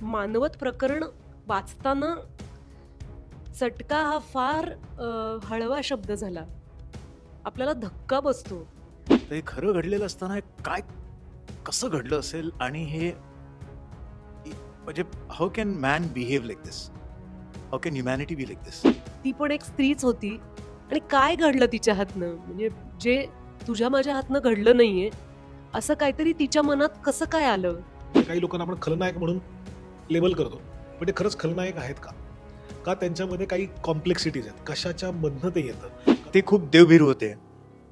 मानवत प्रकरण वाचताना चटका हा फार हळवा शब्द झाला. आपल्याला धक्का बसतो. ते खरं घडलेलं असताना काय कसं घडलं असेल आणि हे म्हणजे how can man behave like this, how can humanity be like this. ती पण एक स्त्रीच होती आणि काय घडलं तिच्या हातनं, म्हणजे जे तुझ्या माझ्या हातनं घडलं नाहीये असं काहीतरी तिच्या मनात कसं काय आलं. काही लोकांना आपण खलनायक म्हणून लेबल करतो, पण ते खरंच खलनायक आहेत का? का त्यांच्यामध्ये काही कॉम्प्लेक्सिटीज आहेत, कशाच्या मधनं ते येतं. ते खूप देवभीरू होते.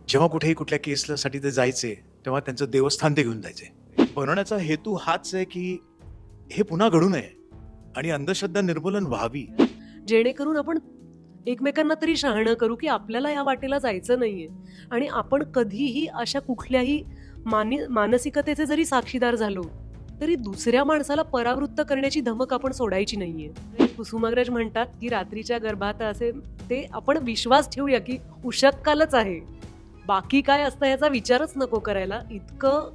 जेव्हा कुठेही कुठल्या केससाठी ते जायचे तेव्हा त्यांचं देवस्थान ते घेऊन जायचे. बनवण्याचा हेतू हाच आहे की हे पुन्हा घडू नये आणि अंधश्रद्धा निर्मूलन व्हावी, जेणेकरून आपण एकमेकांना तरी शहाणं करू की आपल्याला या वाटेला जायचं नाहीये आणि आपण कधीही अशा कुठल्याही मानसिकतेचे जरी साक्षीदार झालो तरी दुसऱ्या माणसाला परावृत्त करण्याची धमक आपण सोडायची नाहीये. कुसुमाग्रज म्हणतात की रात्रीच्या गर्भात असे ते आपण विश्वास ठेवूया की उशक्कालच आहे, बाकी काय असतं याचा विचारच नको करायला. इतकं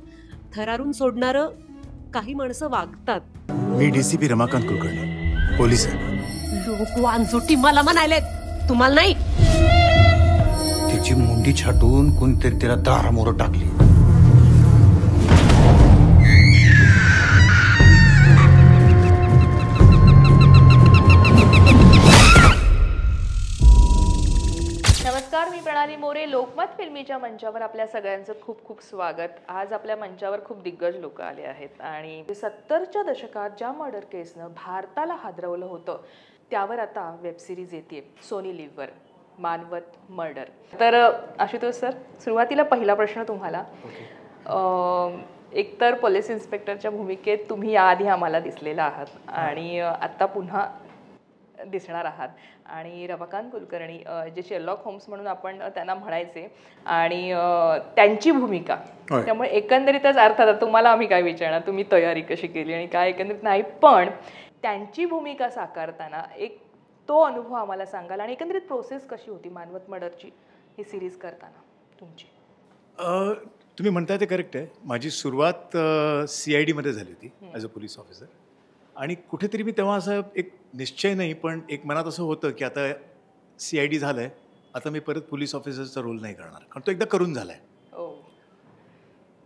थरारून सोडणारं काही माणसं वागतात. मी डीसीपी रमाकांत कुलकर्णी, पोलीस आहे. लोक वांजुटी मला म्हणाले, तुम्हाला नाही. तिची मुंडी छाटून कोणतरी तिला दारामोर टाकली. नमस्कार, मी प्रणाली मोरे. लोकमत फिल्मीच्या मंचावर आपल्या सगळ्यांचं खूप खूप स्वागत. आज आपल्या मंचावर खूप दिग्गज लोक आले आहेत आणि 70च्या दशकात ज्या मर्डर केसनं भारताला हादरवलं होतं त्यावर आता वेबसिरीज येते सोनी लिव्हवर, मानवत मर्डर. तर आशुतोष सर, सुरुवातीला पहिला प्रश्न तुम्हाला. एकतर पोलीस इन्स्पेक्टरच्या भूमिकेत तुम्ही याआधी आम्हाला दिसलेला आहात आणि आत्ता पुन्हा दिसणार आहात. आणि रमाकांत कुलकर्णी जे शेरलॉक होम्स म्हणून आपण त्यांना म्हणायचे आणि त्यांची भूमिका, त्यामुळे एकंदरीतच अर्थात तुम्हाला आम्ही काय विचारणार, तुम्ही तयारी कशी केली आणि काय एकंदरीत नाही, पण त्यांची भूमिका साकारताना एक तो अनुभव आम्हाला सांगाल आणि एकंदरीत प्रोसेस कशी होती मानवत मर्डरची ही सिरीज करताना तुमची. तुम्ही म्हणताय ते करेक्ट आहे. माझी सुरुवात CID मध्ये झाली होती ॲज अ पोलीस ऑफिसर आणि कुठेतरी मी तेव्हा असं एक निश्चय नाही पण एक मनात असं होतं की आता CID झालंय, आता मी परत पोलीस ऑफिसरचा रोल नाही करणार, कारण तो एकदा करून झालाय.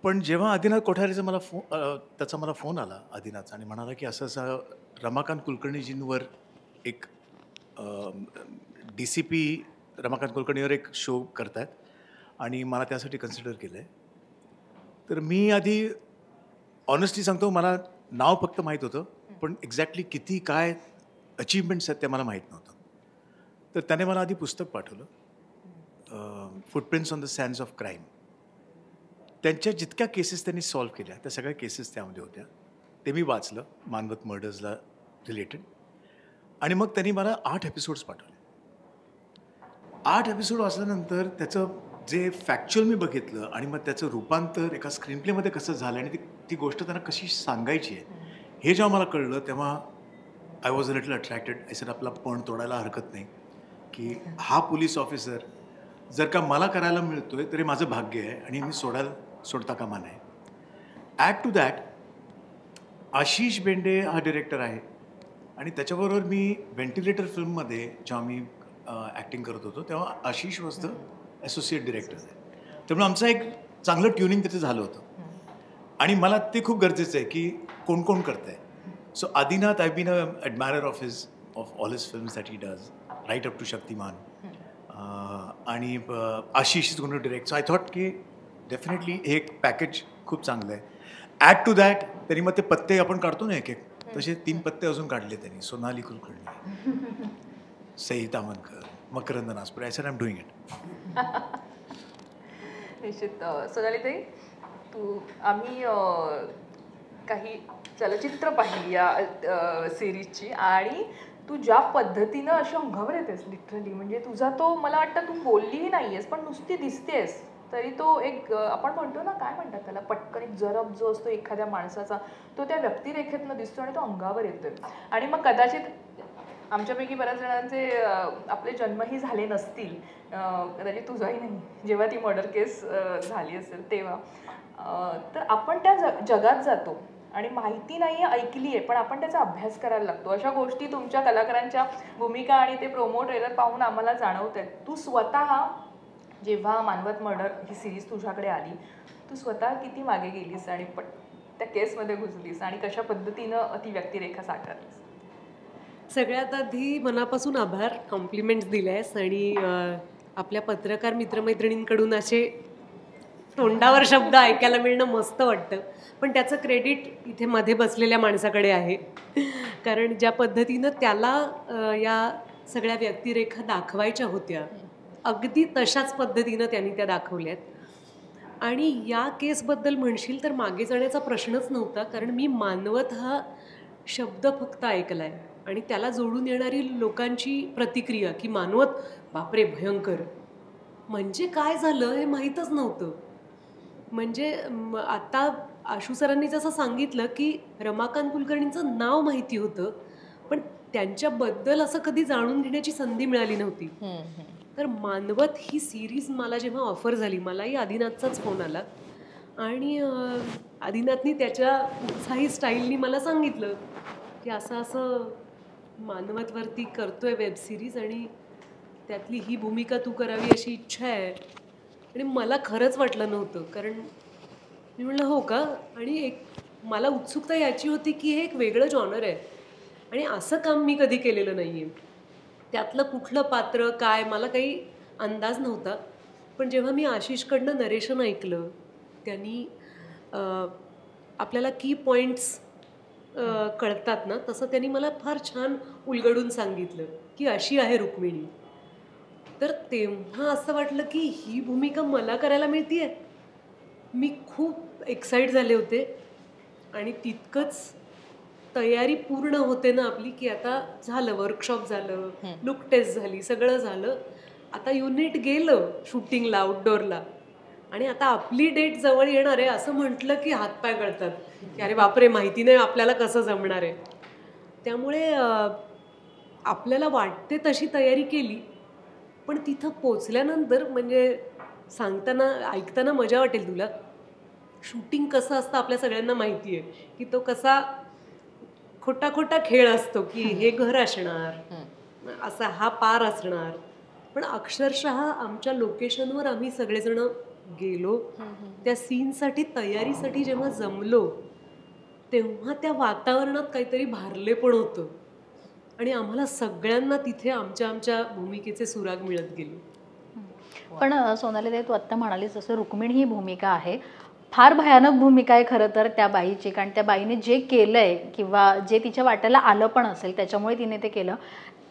पण जेव्हा आदिनाथ कोठारेचा त्याचा मला फोन आला आदिनाथचा आणि म्हणाला की असं असं रमाकांत कुलकर्णीजींवर एक DCP रमाकांत कुलकर्णीवर एक शो करतायत आणि मला त्यासाठी कन्सिडर केलं आहे. तर मी आधी ऑनेस्टली सांगतो, मला नाव फक्त माहीत होतं पण एक्झॅक्टली किती काय अचीवमेंट्स आहेत ते मला माहीत नव्हतं. तर त्याने मला आधी पुस्तक पाठवलं, footprints on the sands of crime. त्यांच्या जितक्या केसेस त्यांनी सॉल्व्ह केल्या त्या सगळ्या केसेस त्यामध्ये होत्या. ते मी वाचलं मानवत मर्डर्सला रिलेटेड आणि मग त्यांनी मला 8 एपिसोड्स पाठवले. 8 एपिसोड वाचल्यानंतर त्याचं जे फॅक्च्युअल मी बघितलं आणि मग त्याचं रूपांतर एका स्क्रीनप्लेमध्ये कसं झालं आणि ती गोष्ट त्यांना कशी सांगायची आहे हे जेव्हा मला कळलं तेव्हा I was a little attracted. ऐसर आपला पण तोडायला हरकत नाही की हा पोलीस ऑफिसर जर का मला करायला मिळतोय तरी माझं भाग्य आहे आणि मी सोडता कामा नये. Add to that Ashish Bende हा डिरेक्टर आहे आणि त्याच्याबरोबर मी व्हेंटिलेटर फिल्ममध्ये जेव्हा मी ॲक्टिंग करत होतो तेव्हा आशिष वॉज द ॲसोसिएट डिरेक्टर आहे. त्यामुळे आमचं एक चांगलं ट्युनिंग तिथे झालं होतं आणि मला ते खूप गरजेचं आहे की कोण कोण करतं आहे. So Adinath, I been a admirer of all his films that he does, right up to Shaktimaan. आणि Ashish is going to direct. So I thought की डेफिनेटली हे एक पॅकेज खूप चांगलं आहे. ॲड टू दॅट त्यांनी मग ते पत्ते आपण काढतो ना एक एक, तसे 3 पत्ते अजून काढले त्यांनी. Sonali Kulkarni, Sai Tamhankar, Makarand Naspure. I said I am doing it. निश्चित. सोनालीताई, आम्ही काही चलचित्र पाहिली या सिरीजची आणि तू ज्या पद्धतीनं अशा अंगावर येतेस लिटरली, म्हणजे तुझा तो, मला वाटतं तू बोललीही नाही आहेस पण नुसती दिसतेस तरी तो एक आपण म्हणतो ना, काय म्हणतात त्याला, पटकन एक जरब जो असतो एखाद्या माणसाचा तो त्या व्यक्तिरेखेतनं दिसतो आणि तो अंगावर येतोय. आणि मग कदाचित आमच्यापैकी बऱ्याच जणांचे आपले जन्मही झाले नसतील, कदाचित तुझाही नाही, जेव्हा ती मर्डर केस झाली असेल तेव्हा. तर आपण त्या जगात जातो आणि माहिती नाही आहे, ऐकली आहे, पण आपण त्याचा अभ्यास करायला लागतो. अशा गोष्टी तुमच्या कलाकारांच्या भूमिका आणि ते प्रोमो ट्रेलर पाहून आम्हाला जाणवत आहेत. तू स्वतः जेव्हा मानवत मर्डर ही सिरीज तुझ्याकडे आली, तू स्वतः किती मागे गेलीस आणि त्या केसमध्ये घुसलीस आणि कशा पद्धतीनं ती व्यक्तिरेखा साकारलीस? सगळ्यात आधी मनापासून आभार, कॉम्प्लिमेंट्स दिल्यास आणि आपल्या पत्रकार मित्रमैत्रिणींकडून असे तोंडावर शब्द ऐकायला मिळणं मस्त वाटतं. पण त्याचं क्रेडिट इथे मध्ये बसलेल्या माणसाकडे आहे, कारण ज्या पद्धतीनं त्याला या सगळ्या व्यक्तिरेखा दाखवायच्या होत्या अगदी तशाच पद्धतीनं त्यांनी त्या दाखवल्यात. आणि या केसबद्दल म्हणशील तर मागे जाण्याचा प्रश्नच नव्हता, कारण मी मानवत हा शब्द फक्त ऐकला आहे आणि त्याला जोडून येणारी लोकांची प्रतिक्रिया की मानवत बापरे भयंकर, म्हणजे काय झालं हे माहीतच नव्हतं. म्हणजे आता आशू सरांनी जसं सांगितलं की रमाकांत कुलकर्णींचं नाव माहिती होतं, पण त्यांच्याबद्दल असं कधी जाणून घेण्याची संधी मिळाली नव्हती. तर मानवत ही सिरीज मला जेव्हा ऑफर झाली, मलाही आदिनाथचाच फोन आला आणि आदिनाथनी त्याच्या उत्साही स्टाईलनी मला सांगितलं की असं असं मानवतवरती करतोय वेब सिरीज आणि त्यातली ही भूमिका तू करावी अशी इच्छा आहे. आणि मला खरंच वाटलं नव्हतं, कारण मी म्हटलं हो का. आणि एक मला उत्सुकता याची होती की हे एक वेगळं जॉनर आहे आणि असं काम मी कधी केलेलं नाही आहे. त्यातलं कुठलं पात्र काय मला काही अंदाज नव्हता. पण जेव्हा मी आशिषकडनं नरेशन ऐकलं, त्यांनी आपल्याला की पॉईंट्स कळतात ना, तसं त्यांनी मला फार छान उलगडून सांगितलं की अशी आहे रुक्मिणी. तर तेव्हा असं वाटलं की ही भूमिका मला करायला मिळते. मी खूप एक्साइट झाले होते आणि तितकंच तयारी पूर्ण होते ना आपली की आता झालं, वर्कशॉप झालं, लुक टेस्ट झाली, सगळं झालं. आता युनिट गेलं शूटिंगला, आउटडोअरला आणि आता आपली डेट जवळ येणार आहे असं म्हटलं की हातपाय गळतात की अरे बापरे माहिती नाही आपल्याला कसं जमणार आहे. त्यामुळे आपल्याला वाटते तशी तयारी केली, पण तिथं पोचल्यानंतर म्हणजे सांगताना ऐकताना मजा वाटेल तुला. शूटिंग कसं असतं आपल्या सगळ्यांना माहिती आहे की तो कसा खोटा खोटा खेळ असतो की हे घर असणार, असा हा पार असणार. पण अक्षरशः आमच्या लोकेशनवर आम्ही सगळेजण गेलो, त्या सीनसाठी तयारीसाठी जेव्हा जमलो तेव्हा त्या वातावरणात काहीतरी भारले पण होतं आणि आम्हाला सगळ्यांना तिथे आमच्या आमच्या भूमिकेचे सुराग मिळत गेले. पण सोनालीताई, तू आत्ता म्हणालीस जसं रुक्मिणी ही भूमिका आहे, फार भयानक भूमिका आहे खरं तर त्या बाईची. कारण त्या बाईने जे केलंय किंवा जे तिच्या वाट्याला आलं पण असेल त्याच्यामुळे तिने ते केलं,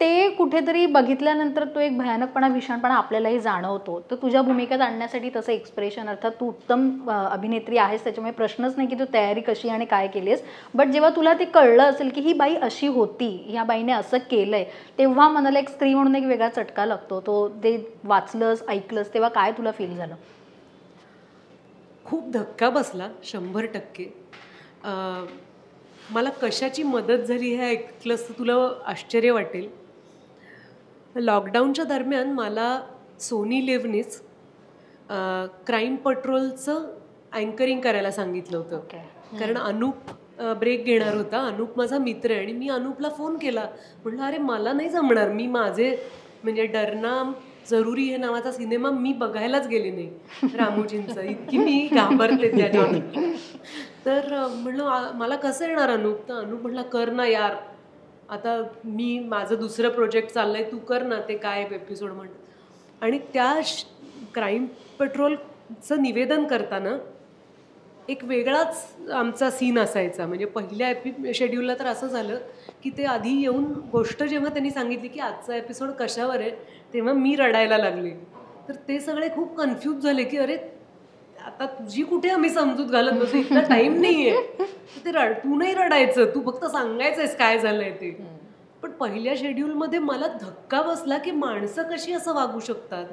ते कुठेतरी बघितल्यानंतर तो एक भयानकपणा, भीषणपणा आपल्यालाही जाणवतो. तर तुझ्या भूमिकेत आणण्यासाठी तसं एक्सप्रेशन, अर्थात तू उत्तम अभिनेत्री आहेस त्याच्यामुळे प्रश्नच नाही की तू तयारी कशी आणि काय केली आहेस, बट जेव्हा तुला ते कळलं असेल की ही बाई अशी होती, ह्या बाईने असं केलंय, तेव्हा मनाला एक स्त्री म्हणून एक वेगळा चटका लागतो. तो ते वाचलंस, ऐकलंस, तेव्हा काय तुला फील झालं? खूप धक्का बसला 100%. मला कशाची मदत झाली हे ऐकलंस तर तुला आश्चर्य वाटेल. लॉकडाऊनच्या दरम्यान मला सोनी लिव्हनीच क्राईम पेट्रोलचं अँकरिंग करायला सांगितलं होतं. कारण अनूप ब्रेक घेणार होता. अनूप माझा मित्र आहे आणि मी अनूपला फोन केला, म्हटलं अरे मला नाही जमणार, मी माझे म्हणजे डरना जरुरी हे नावाचा सिनेमा मी बघायलाच गेले नाही रामोजींचा, इतकी मी घाबरते त्याच्यावर. तर म्हणलं मला कसं येणार अनूप. तर अनूप म्हटला कर ना यार, आता मी माझं दुसरं प्रोजेक्ट चाललंय, तू कर ना ते काय एपिसोड म्हण. आणि त्या क्राईम पेट्रोलचं निवेदन करताना एक वेगळाच आमचा सीन असायचा. म्हणजे पहिल्या शेड्यूलला तर असं झालं की ते आधी येऊन गोष्ट जेव्हा त्यांनी सांगितली की आजचा एपिसोड कशावर आहे, तेव्हा मी रडायला लागले. तर ते सगळे खूप कन्फ्यूज झाले की अरे आता तुझी कुठे आम्ही समजूत घालत बसू, इतका टाईम नाही आहे. ते तू नाही रडायचं, तू फक्त सांगायचंयस काय झालंय ते. पण पहिल्या शेड्यूलमध्ये मला धक्का बसला की माणसं कशी असं वागू शकतात.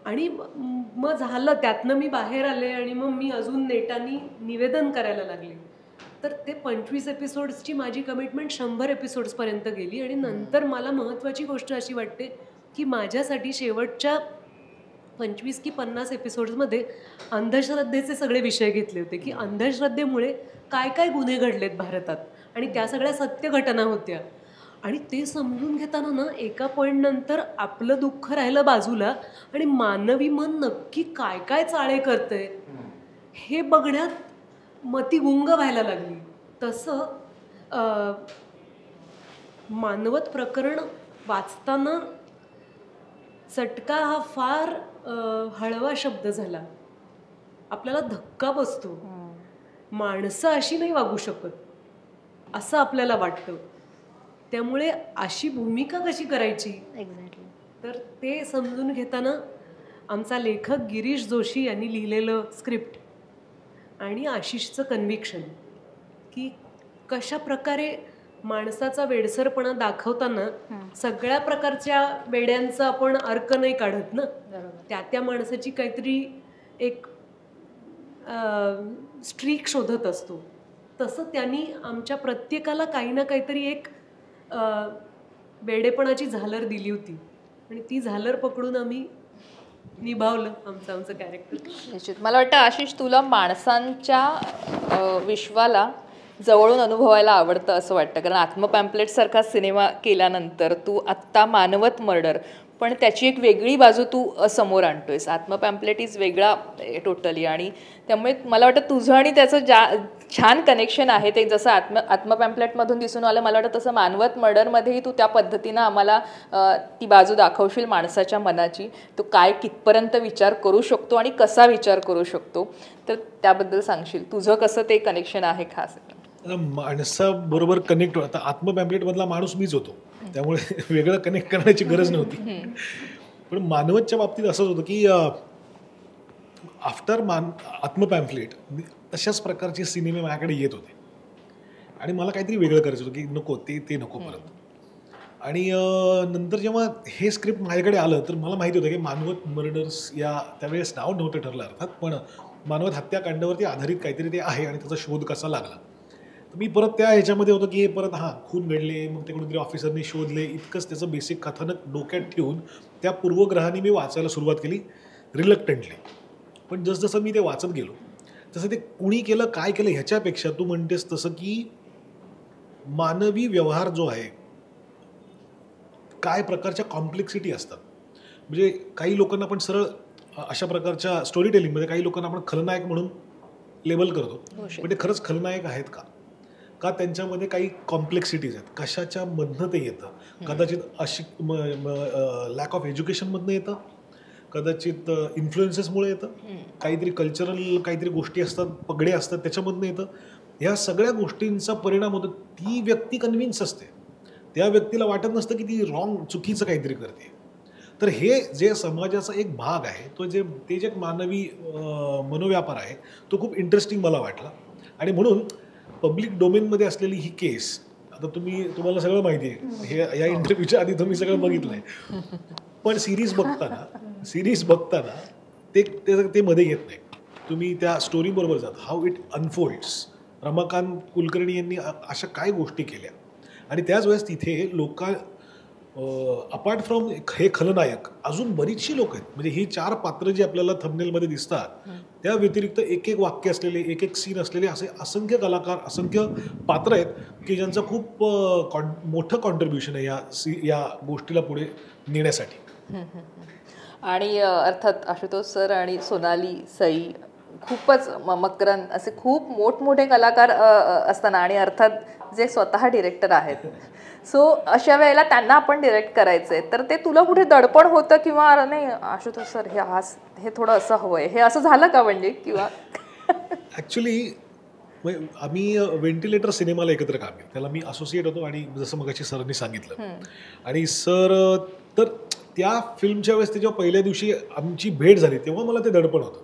आणि मग झालं, त्यातनं मी बाहेर आले आणि मग मी अजून नेटानी निवेदन करायला लागले. तर ते 25 एपिसोड्सची माझी कमिटमेंट 100 एपिसोड्सपर्यंत गेली. आणि नंतर मला महत्त्वाची गोष्ट अशी वाटते की माझ्यासाठी शेवटच्या 25 की 50 एपिसोड्समध्ये अंधश्रद्धेचे सगळे विषय घेतले होते की अंधश्रद्धेमुळे काय काय गुन्हे घडलेत भारतात आणि त्या सगळ्या सत्य घटना होत्या. आणि ते समजून घेताना ना एका पॉईंट नंतर आपलं दुःख राहिलं बाजूला आणि मानवी मन नक्की काय काय चाळे करतंय हे बघण्यात मती गुंग व्हायला लागली. तसं मानवत प्रकरण वाचताना चटका हा फार हळवा शब्द झाला. आपल्याला धक्का बसतो. माणसं अशी नाही वागू शकत असं आपल्याला वाटतं. त्यामुळे अशी भूमिका कशी करायची एक्झॅक्टली. तर ते समजून घेताना आमचा लेखक गिरीश जोशी यांनी लिहिलेलं स्क्रिप्ट आणि आशिषचं कन्व्हिक्शन की कशा प्रकारे माणसाचा वेडसरपणा दाखवताना सगळ्या प्रकारच्या वेड्यांचा आपण अर्क नाही काढत ना. त्या माणसाची काहीतरी एक स्ट्रीक शोधत असतो. तसं त्यांनी आमच्या प्रत्येकाला काही ना काहीतरी एक वेडेपणाची झालर दिली होती आणि ती झालर पकडून आम्ही निभावलं आमचं कॅरेक्टर. निश्चित. मला वाटतं आशिष तुला माणसांच्या विश्वाला जवळून अनुभवायला आवडतं असं वाटतं, कारण आत्मपॅम्पलेटसारखा सिनेमा केल्यानंतर तू आत्ता मानवत मर्डर पण त्याची एक वेगळी बाजू तू समोर आणतोयस. आत्मपॅम्पलेट इज वेगळा टोटली आणि त्यामुळे मला वाटतं तुझं आणि त्याचं छान कनेक्शन आहे. ते जसं आत्मपॅम्पलेटमधून दिसून आलं मला वाटतं तसं मानवत मर्डरमध्येही तू त्या पद्धतीनं आम्हाला ती बाजू दाखवशील माणसाच्या मनाची. तो काय कितपर्यंत विचार करू शकतो आणि कसा विचार करू शकतो तर त्याबद्दल सांगशील. तुझं कसं ते कनेक्शन आहे खास? माणसाबरोबर कनेक्ट आता आत्मपॅम्पलेटमधला माणूस मीच होतो त्यामुळे वेगळं कनेक्ट करण्याची गरज नव्हती. पण मानवतच्या बाबतीत असंच होतं की आफ्टर आत्मपॅम्पलेट तशाच प्रकारचे सिनेमे माझ्याकडे येत होते आणि मला काहीतरी वेगळं करायचं होतं की नको ते नको परत. आणि नंतर जेव्हा हे स्क्रिप्ट माझ्याकडे आलं तर मला माहिती होतं की मानवत मर्डर्स या त्यावेळेस नाव नव्हतं ठरलं अर्थात, पण मानवत हत्याकांडावरती आधारित काहीतरी ते आहे आणि त्याचा शोध कसा लागला. मी परत त्या ह्याच्यामध्ये होतो की हे परत खून घडले मग ते कोणीतरी ऑफिसरने शोधले इतकंच त्याचं बेसिक कथानक डोक्यात ठेवून त्या पूर्वग्रहाने मी वाचायला सुरुवात केली रिलक्टंटली. पण जसजसं मी ते वाचत गेलो तसं ते कुणी केलं काय केलं ह्याच्यापेक्षा तू म्हणतेस तसं की मानवी व्यवहार जो आहे काय प्रकारच्या कॉम्प्लेक्सिटी असतात. म्हणजे काही लोकांना आपण सरळ अशा प्रकारच्या स्टोरी टेलिंगमध्ये काही लोकांना आपण खलनायक म्हणून लेबल करतो, पण ते खरंच खलनायक आहेत का त्यांच्यामध्ये काही कॉम्प्लेक्सिटीज आहेत, कशाच्या मधनं ते येतं. कदाचित लॅक ऑफ एज्युकेशनमधनं येतं, कदाचित इन्फ्लुएन्सेसमुळे येतं, काहीतरी कल्चरल काहीतरी गोष्टी असतात पगडे असतात त्याच्यामधनं येतं. ह्या सगळ्या गोष्टींचा परिणाम होतो. ती व्यक्ती कन्व्हिन्स असते, त्या व्यक्तीला वाटत नसतं की ती चुकीचं काहीतरी करते. तर हे जे समाजाचा एक भाग आहे ते जे मानवी मनोव्यापार आहे तो खूप इंटरेस्टिंग मला वाटला. आणि म्हणून पब्लिक डोमेनमध्ये असलेली ही केस आता तुम्हाला सगळं माहिती आहे, हे या इंटरव्ह्यूच्या आधी तुम्ही सगळं बघितलं आहे, पण सिरीज बघताना ते मध्ये येत नाही. तुम्ही त्या स्टोरीबरोबर जात how it unfolds. Ramakant Kulkarni यांनी अशा काय गोष्टी केल्या आणि त्याच वेळेस तिथे अपार्ट फ्रॉम हे खलनायक अजून बरीचशी लोक आहेत. म्हणजे ही 4 पात्र जी आपल्याला थंबनेलमध्ये दिसतात त्या व्यतिरिक्त एक वाक्य असलेले एक सीन असलेले असे असंख्य कलाकार असंख्य पात्र आहेत की ज्यांचं खूप मोठं कॉन्ट्रीब्युशन आहे या गोष्टीला पुढे नेण्यासाठी. आणि अर्थात आशुतोष सर आणि सोनाली सई खूपच मकरन असे खूप मोठमोठे कलाकार असताना आणि अर्थात जे स्वतः डिरेक्टर आहेत. सो अशा वेळेला त्यांना आपण डिरेक्ट करायचं आहे तर ते तुला कुठे दडपण होतं किंवा नाही आशुतोष सर हे थोडं असं हवं आहे हे असं झालं का म्हणजे किंवा? ॲक्च्युली आम्ही व्हेंटिलेटर सिनेमाला एकत्र काम केलं, त्याला मी असोसिएट होतो आणि जसं मगाशी सरांनी सांगितलं आणि सर तर त्या फिल्मच्या वेळेस जेव्हा पहिल्या दिवशी आमची भेट झाली तेव्हा मला ते दडपण होतं.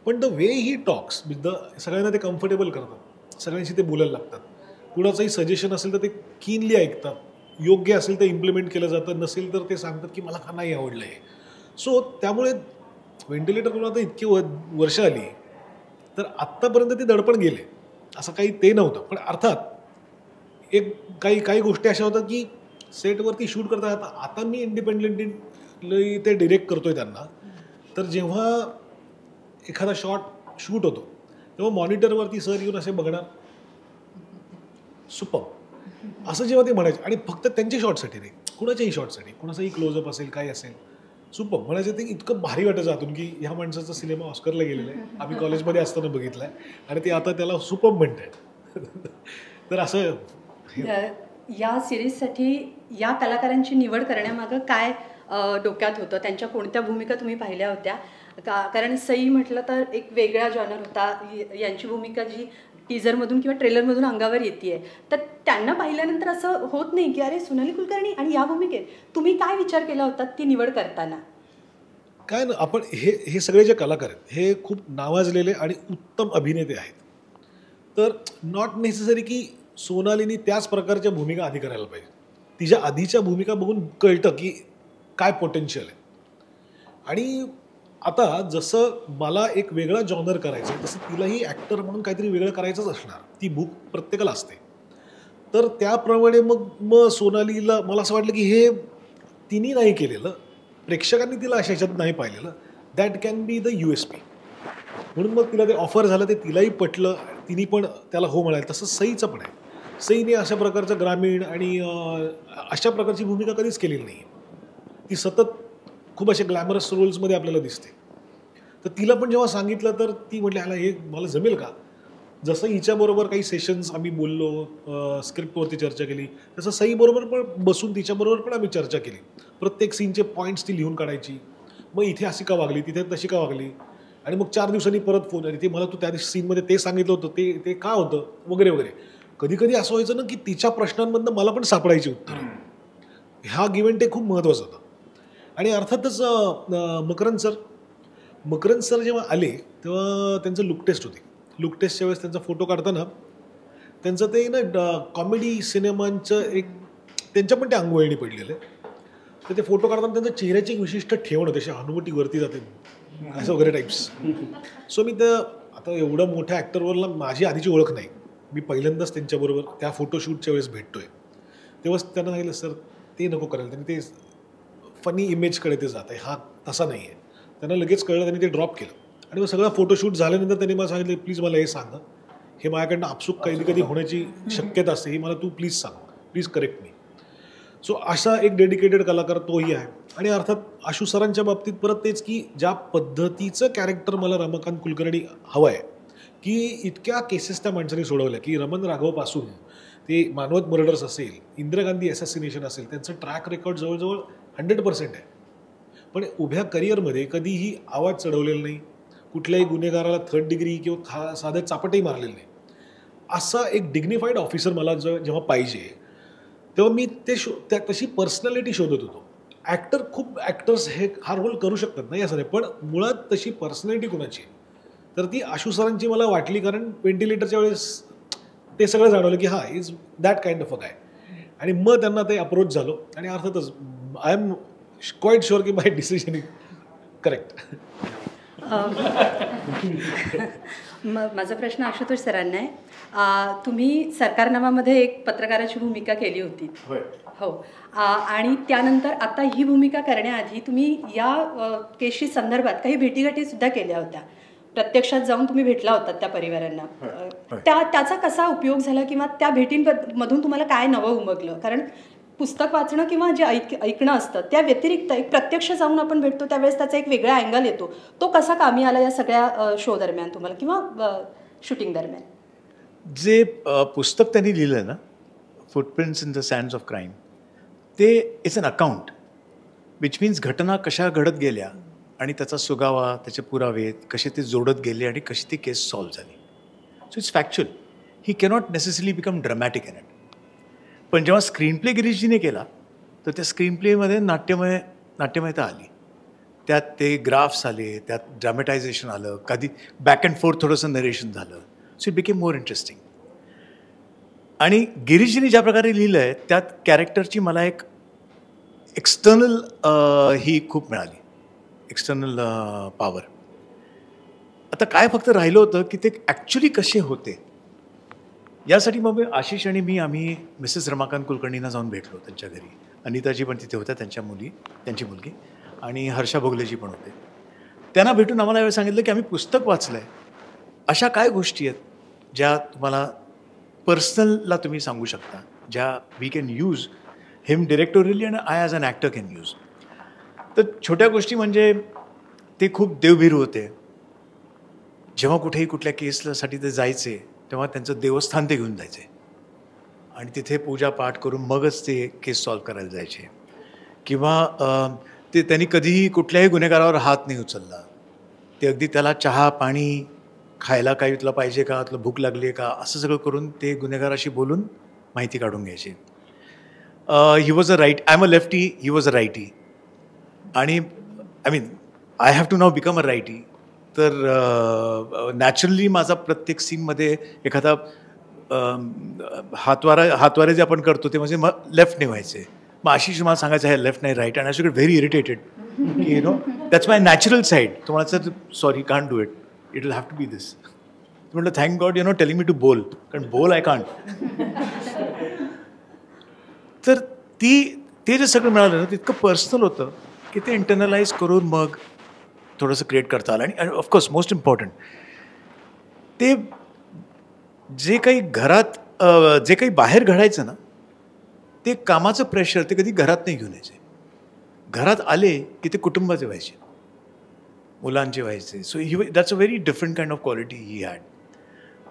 पण द वे ही टॉक्स सगळ्यांना ते कम्फर्टेबल करतात, सगळ्यांशी ते बोलायला लागतात, कुणाचंही सजेशन असेल तर ते कीनली ऐकतात, योग्य असेल तर इम्प्लिमेंट केलं जातं, नसेल तर ते सांगतात की मला का नाही आवडलं आहे. सो त्यामुळे व्हेंटिलेटर करून आता इतकी वर्ष आली तर आत्तापर्यंत ते दडपण गेले असं काही ते नव्हतं. पण अर्थात काही गोष्टी अशा होतात की सेटवरती शूट करता आता मी इंडिपेंडेंटली ते डिरेक्ट करतोय त्यांना तर जेव्हा एखादा शॉट शूट होतो तेव्हा मॉनिटरवरती सर येऊन असे बघणार, सुपर असं जेव्हा ते म्हणायचे, आणि फक्त त्यांच्या शॉटसाठी नाही, कुणाच्याही शॉटसाठी, कुणाचाही क्लोजअप असेल काय असेल, सुपर म्हणायचं. ते इतकं भारी वाटायचं आतून की ह्या माणसाचा सिनेमा ऑस्करला गेलेला आहे, आम्ही कॉलेजमध्ये असताना बघितला आहे आणि ते आता त्याला सुपर म्हणतात. तर असं या सिरीजसाठी या कलाकारांची निवड करण्यामागं काय डोक्यात होतं? त्यांच्या कोणत्या भूमिका तुम्ही पाहिल्या होत्या? कारण सई म्हटलं तर एक वेगळा जॉनर होता, यांची भूमिका जी टीजरमधून किंवा ट्रेलरमधून अंगावर येते, तर त्यांना पाहिल्यानंतर असं होत नाही की अरे सोनाली कुलकर्णी आणि या भूमिकेत तुम्ही काय विचार केला होता ती निवड करताना? काय ना, आपण हे सगळे जे कलाकार आहेत हे खूप नावाजलेले आणि उत्तम अभिनेते आहेत. तर नॉट नेसेसरी की सोनालीनी त्याच प्रकारच्या भूमिका आधी करायला पाहिजे. तिच्या आधीच्या भूमिका बघून कळतं की काय पोटेन्शियल आहे. आणि आता जसं मला एक वेगळा जॉनर करायचा आहे तसं तिलाही ॲक्टर म्हणून काहीतरी वेगळं करायचंच असणार, ती भूक प्रत्येकाला असते. तर त्याप्रमाणे मग सोनालीला मला असं वाटलं की हे तिने नाही केलेलं, प्रेक्षकांनी तिला अशा ह्याच्यात नाही पाहिलेलं, that can be the USP. म्हणून मग तिला ते ऑफर झालं, ते तिलाही पटलं, तिने पण त्याला हो म्हणाल. तसं सईचं पण आहे. सईने अशा प्रकारचं ग्रामीण आणि अशा प्रकारची भूमिका कधीच केलेली नाही. ती सतत खूप अशा ग्लॅमरस रोल्समध्ये आपल्याला दिसते. तर तिला पण जेव्हा सांगितलं तर ती म्हटली ह्याला हे मला जमेल का. जसं हिच्याबरोबर काही सेशन्स आम्ही बोललो, स्क्रिप्टवरती चर्चा केली, तसं सईबरोबर पण बसून तिच्याबरोबर पण आम्ही चर्चा केली. प्रत्येक सीनचे पॉईंट्स ती लिहून काढायची. मग इथे अशी का वागली, तिथे तशी का वागली, आणि मग 4 दिवसांनी परत फोन, आणि ते मला तू त्या सीनमध्ये ते सांगितलं होतं, ते का होतं वगैरे वगैरे. कधी कधी असं व्हायचं ना की तिच्या प्रश्नांमधनं मला पण सापडायची उत्तर. ह्या गिव्हन ते खूप महत्त्वाचं होतं. आणि अर्थातच मकरंद सर जेव्हा आले तेव्हा त्यांचं लुक टेस्ट होती. लुक टेस्टच्या वेळेस त्यांचा फोटो काढताना त्यांचं ते ना कॉमेडी सिनेमांचं एक त्यांच्या पण ते अंगवळणी पडलेलं आहे. तर ते फोटो काढताना त्यांच्या चेहऱ्याची एक विशिष्ट ठेवण होते, अशी हनुवटी वरती जाते असं वगैरे टाईप्स. सो मी आता एवढं मोठ्या ॲक्टरवरला माझी आधीची ओळख नाही, मी पहिल्यांदाच त्यांच्याबरोबर त्या फोटोशूटच्या वेळेस भेटतोय. तेव्हाच त्यांना सांगितलं सर ते नको करायला, त्यांनी ते फनी इमेजकडे ते जात आहे, हा तसा नाही आहे. त्यांना लगेच कळलं, त्यांनी ते ड्रॉप केलं. आणि मग सगळा फोटोशूट झाल्यानंतर त्यांनी मला सांगितलं प्लीज मला हे सांगा, हे माझ्याकडनं आपसूक कधी होण्याची शक्यता असते, ही मला तू प्लीज सांग, प्लीज करेक्ट मी. सो असा एक डेडिकेटेड कलाकार तोही आहे. आणि अर्थात आशू सरांच्या बाबतीत परत तेच की ज्या पद्धतीचं कॅरेक्टर मला रमाकांत कुलकर्णी हवं आहे, की इतक्या केसेस त्या माणसाने सोडवल्या की रमण राघवपासून ते मानवत मर्डर्स असेल, इंदिरा गांधी ॲसॅसिनेशन असेल, त्यांचं ट्रॅक रेकॉर्ड जवळजवळ 100% आहे. पण उभ्या करिअरमध्ये कधीही आवाज चढवलेला नाही, कुठल्याही गुन्हेगाराला 3rd डिग्री किंवा साधं चापटही मारलेलं नाही. असा एक डिग्निफाईड ऑफिसर मला जेव्हा पाहिजे तेव्हा मी तशी पर्सनॅलिटी शोधत होतो. ॲक्टर्स हा रोल करू शकतात नाही असं नाही, पण मुळात तशी पर्सनॅलिटी कोणाची आहे, तर ती आशू सरांची मला वाटली. कारण व्हेंटिलेटरच्या वेळेस ते सगळं जाणवलं की हा is that kind of a guy. आणि मग त्यांना ते अप्रोच झालो. आणि अर्थातच आय एम क्वाईट शुअर की माय डिसिजन इज करेक्ट. माझा प्रश्न आशुतोष सरांना आहे. तुम्ही सरकारनामामध्ये एक पत्रकाराची भूमिका केली होती. हो. आणि त्यानंतर आता ही भूमिका करण्याआधी तुम्ही या केसशी संदर्भात काही भेटीगाठीसुद्धा केल्या होत्या. प्रत्यक्षात जाऊन तुम्ही भेटला होता त्या परिवारांना. त्याचा कसा उपयोग झाला किंवा त्या भेटींमधून तुम्हाला काय नवं उमगलं? कारण पुस्तक वाचणं किंवा जे ऐकणं असतं त्या व्यतिरिक्त एक प्रत्यक्ष जाऊन आपण भेटतो त्यावेळेस त्याचा एक वेगळा अँगल येतो. तो कसा कामी आला या सगळ्या शो दरम्यान तुम्हाला किंवा शूटिंग दरम्यान? जे पुस्तक त्यांनी लिहिलं ना, footprints in the sands of crime, ते it's an account which means घटना कशा घडत गेल्या आणि त्याचा सुगावा, त्याचे पुरावे कसे ते जोडत गेले आणि कशी ती केस सॉल्व्ह झाली. So it's factual. He cannot necessary become dramatic in it. पण जेव्हा स्क्रीन प्ले गिरीशजीने केला तर त्या स्क्रीन प्लेमध्ये नाट्यमयता आली. त्यात ते ग्राफ्स आले, त्यात ड्रामॅटायझेशन आलं, कधी बॅक अँड फोर्थ थोडंसं नरेशन झालं. So it became more interesting. आणि गिरीशजीने ज्या प्रकारे लिहिलं आहे त्यात कॅरेक्टरची मला एक एक्सटर्नल ही खूप मिळाली, एक्सटर्नल पॉवर. आता काय फक्त राहिलं होतं की ते ॲक्च्युली कसे होते, यासाठी मग आशिष आणि आम्ही मिसेस रमाकांत कुलकर्णींना जाऊन भेटलो त्यांच्या घरी. अनिताजी पण तिथे होत्या, त्यांची मुलगी आणि हर्षा भोगलेजी पण होते. त्यांना भेटून आम्हाला सांगितलं की आम्ही पुस्तक वाचलं आहे, अशा काय गोष्टी आहेत ज्या तुम्हाला पर्सनलला तुम्ही सांगू शकता, ज्या we can use him directorially and I as an actor can use. तर छोट्या गोष्टी म्हणजे ते खूप देवभीरू होते. जेव्हा कुठेही कुठल्या केससाठी ते जायचे तेव्हा त्यांचं देवस्थान ते घेऊन जायचे आणि तिथे पूजापाठ करून मगच ते केस सॉल्व्ह करायला जायचे. किंवा ते त्यांनी कधीही कुठल्याही गुन्हेगारावर हात नाही उचलला. ते अगदी त्याला चहा पाणी खायला काही तुला पाहिजे का, तुला भूक लागली आहे का, असं सगळं करून ते गुन्हेगाराशी बोलून माहिती काढून घ्यायचे. He was a right, I am a lefty, he was a righty. आणि I mean I have to now become a righty. तर नॅचरली माझा प्रत्येक सीनमध्ये एखादा हातवारे जे आपण करतो ते म्हणजे मग लेफ्टने व्हायचे. मग आशिष मला सांगायचं आहे लेफ्ट नाही राईट, आणि आय गेट व्हेरी इरिटेटेड की you know that's my natural side. तो म्हणायचं sorry can't do it, it will have to be this. म्हटलं thank god you know telling me to bowl, कारण बोल आय कांट. तर ते जे सगळं मिळालं ना ते इतकं पर्सनल होतं की ते इंटरनलाइज करून मग थोडंसं क्रिएट करता आलं. आणि ऑफकोर्स मोस्ट इम्पॉर्टंट ते जे काही घरात जे काही बाहेर घडायचं ना ते कामाचं प्रेशर ते कधी घरात नाही घेऊन यायचे. घरात आले की ते कुटुंबाचे व्हायचे, मुलांचे व्हायचे. So he that's a very different kind of quality he had.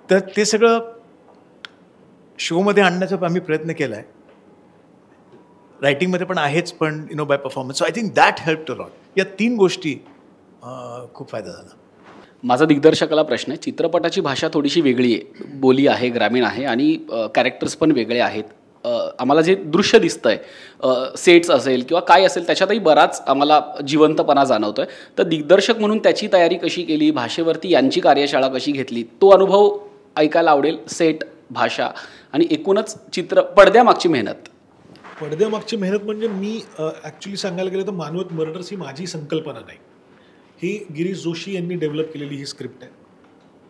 तर ते सगळं शोमध्ये आणण्याचा आम्ही प्रयत्न केला आहे. रायटिंगमध्ये पण आहेच, पण you know by performance. So I think that help a lot. या 3 गोष्टी खूप फायदा झाला. माझा दिग्दर्शकाला प्रश्न आहे. चित्रपटाची भाषा थोडीशी वेगळी आहे, बोली आहे, ग्रामीण आहे आणि कॅरेक्टर्स पण वेगळे आहेत. आम्हाला जे दृश्य दिसतंय सेट्स असेल किंवा काय असेल त्याच्यातही बराच आम्हाला जिवंतपणा जाणवतोय. तर दिग्दर्शक म्हणून त्याची तयारी कशी केली, भाषेवरती यांची कार्यशाळा कशी घेतली, तो अनुभव ऐकायला आवडेल. सेट, भाषा आणि एकूणच पडद्यामागची मेहनत. पडद्यामागची मेहनत म्हणजे मी ॲक्च्युली सांगायला गेलं तर मानवत मर्डर्स ही माझी संकल्पना नाही. ही गिरीश जोशी यांनी डेव्हलप केलेली ही स्क्रिप्ट आहे.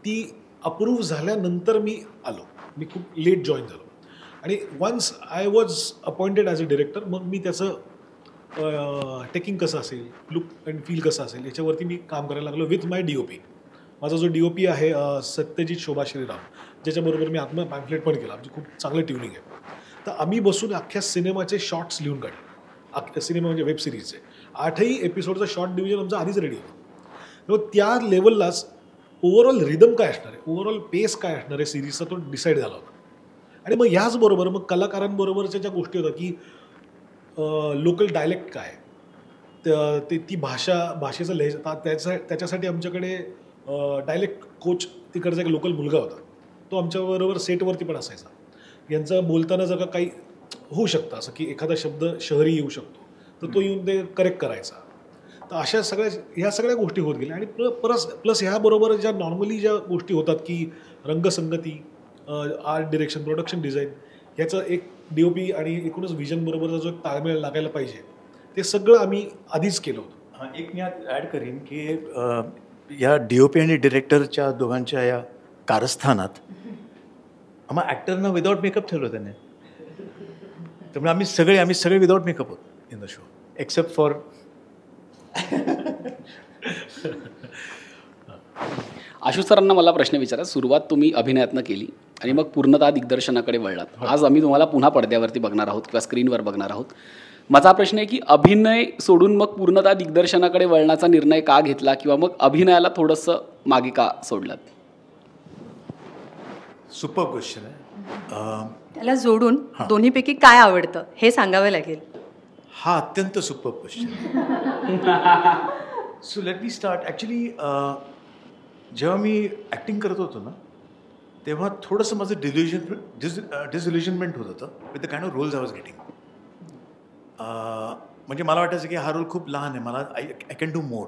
ती अप्रूव्ह झाल्यानंतर मी आलो. मी खूप लेट जॉईन झालो आणि once I was appointed as a director मग मी त्याचं टेकिंग कसं असेल, लुक अँड फील कसं असेल याच्यावरती मी काम करायला लागलो विथ माय DOP. माझा जो DOP आहे सत्यजित शोभा श्रीराम, ज्याच्याबरोबर मी आत्म पॅम्फलेट पण केला. म्हणजे खूप चांगलं ट्युनिंग आहे. तर आम्ही बसून अख्ख्या सिनेमाचे शॉर्ट्स लिहून काढले. अख्ख्या सिनेमा म्हणजे वेब सिरीजचे 8ही एपिसोडचं शॉर्ट डिव्हिजन आमचं आधीच रेडी होतं. मग त्या लेवललाच ओव्हरऑल रिदम काय असणार आहे, ओव्हरऑल पेस काय असणार आहे सिरीजचा, तो डिसाईड झाला होता. आणि मग ह्याचबरोबर मग कलाकारांबरोबरच्या ज्या गोष्टी होत्या की लोकल डायलेक्ट काय, ती भाषेचं त्याच्यासाठी आमच्याकडे डायलेक्ट कोच तिकडचा एक लोकल मुलगा होता. तो आमच्याबरोबर सेटवरती पण असायचा. यांचं बोलताना जर का काही होऊ शकतं असं की एखादा शब्द शहरी येऊ शकतो तर तो येऊन ते करेक्ट करायचा. तर अशा ह्या सगळ्या गोष्टी होत गेल्या. आणि प्लस ह्याबरोबर ज्या नॉर्मली ज्या गोष्टी होतात की रंगसंगती, आर्ट डिरेक्शन, प्रोडक्शन डिझाईन, ह्याचं एक DOP आणि एकूणच व्हिजनबरोबरचा जो ताळमेळ लागायला पाहिजे ते सगळं आम्ही आधीच केलं होतं. हां, एक मी ॲड करीन की या DOP आणि डिरेक्टरच्या दोघांच्या या कारस्थानात आम्हाला ॲक्टरना विदाऊट मेकअप ठेवलं त्याने. त्यामुळे आम्ही सगळे विदाऊट मेकअप होतो in the show except for Ashu सरांना मला प्रश्न विचारा. सुरुवात तुम्ही अभिनयातनं केली आणि मग पूर्णतः दिग्दर्शनाकडे वळलात. आज आम्ही तुम्हाला पुन्हा पडद्यावरती बघणार आहोत किंवा स्क्रीनवर बघणार आहोत. माझा प्रश्न आहे की अभिनय सोडून मग पूर्णतः दिग्दर्शनाकडे वळण्याचा निर्णय का घेतला किंवा मग अभिनयाला थोडंसं मागे का सोडलात? सुपर क्वेश्चन आहे. त्याला जोडून दोन्हीपैकी काय आवडतं हे सांगावं लागेल. हा अत्यंत super question. So let me start. Actually जेव्हा मी ॲक्टिंग करत होतो ना तेव्हा थोडंसं माझं डिसइल्युजनमेंट होत होतं with the kind of roles I was getting. म्हणजे मला वाटायचं की हा रोल खूप लहान आहे, मला आय कॅन डू मोर.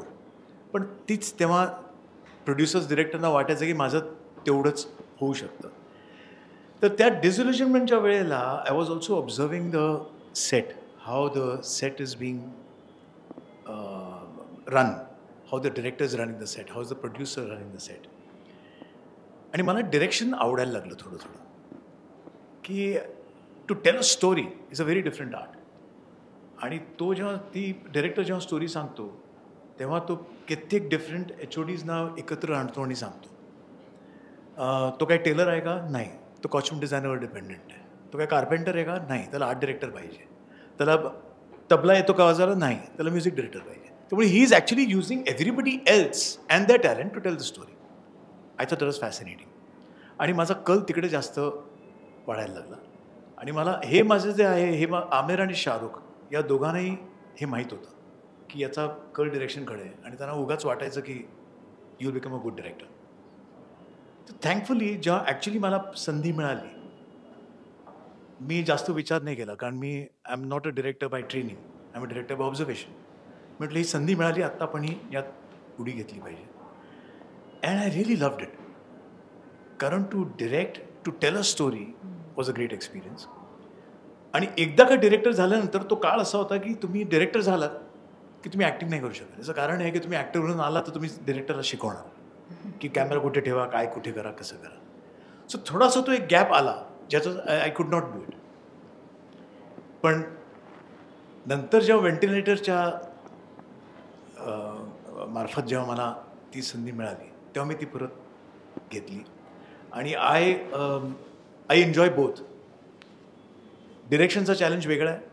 पण तीच तेव्हा प्रोड्युसर्स डिरेक्टरना वाटायचं की माझं तेवढंच होऊ शकतं. तर त्या डिसइल्युजनमेंटच्या वेळेला I was also observing the set, how the set is being run, how the director is running the set, how is the producer running the set. आणि मला डिरेक्शन आवडायला लागलं थोडं थोडं की to tell a story is a very different art. आणि तो जेव्हा ती डिरेक्टर जेव्हा स्टोरी सांगतो तेव्हा तो कित्येक डिफरंट HODsना एकत्र आणतो आणि सांगतो. तो काय टेलर आहे का? नाही. तो कॉस्ट्युम डिझायनरवर डिपेंडंट आहे. तो काय कार्पेंटर आहे का? नाही. त्याला आर्ट डिरेक्टर पाहिजे. त्याला तबला येतो का वाजवायला? नाही. त्याला म्युझिक डिरेक्टर पाहिजे. त्यामुळे he is actually using everybody else and their talent to tell the story. I thought that was fascinating. आणि माझा कल तिकडे जास्त वाढायला लागला. आणि मला हे माझं जे आहे हे आमिर आणि शाहरुख या दोघांनाही हे माहीत होतं की याचा कल डिरेक्शनकडे आहे आणि त्यांना उगाच वाटायचं की you will become a good director. तर थँकफुली जेव्हा ॲक्च्युली मला संधी मिळाली मी जास्त विचार नाही केला, कारण मी I am not a director by training, I am a director by observation. म्हटलं ही संधी मिळाली आत्ता, पण ही यात उडी घेतली पाहिजे. And I really loved it, कारण to direct, to tell a story was a great experience. आणि एकदा का डिरेक्टर झाल्यानंतर तो काळ असा होता की तुम्ही डिरेक्टर झालात की तुम्ही ॲक्टिंग नाही करू शकत. याचं कारण आहे की तुम्ही ॲक्टरवरून आला तर तुम्ही डिरेक्टरला शिकवणार की कॅमेरा कुठे ठेवा, काय कुठे करा, कसं करा. सो थोडासा तो एक गॅप आला ज्याचं I could not do it. पण नंतर जेव्हा व्हेंटिलेटरच्या मार्फत जेव्हा मला ती संधी मिळाली तेव्हा मी ती परत घेतली. आणि आय एन्जॉय बोथ. डिरेक्शनचा चॅलेंज वेगळा आहे.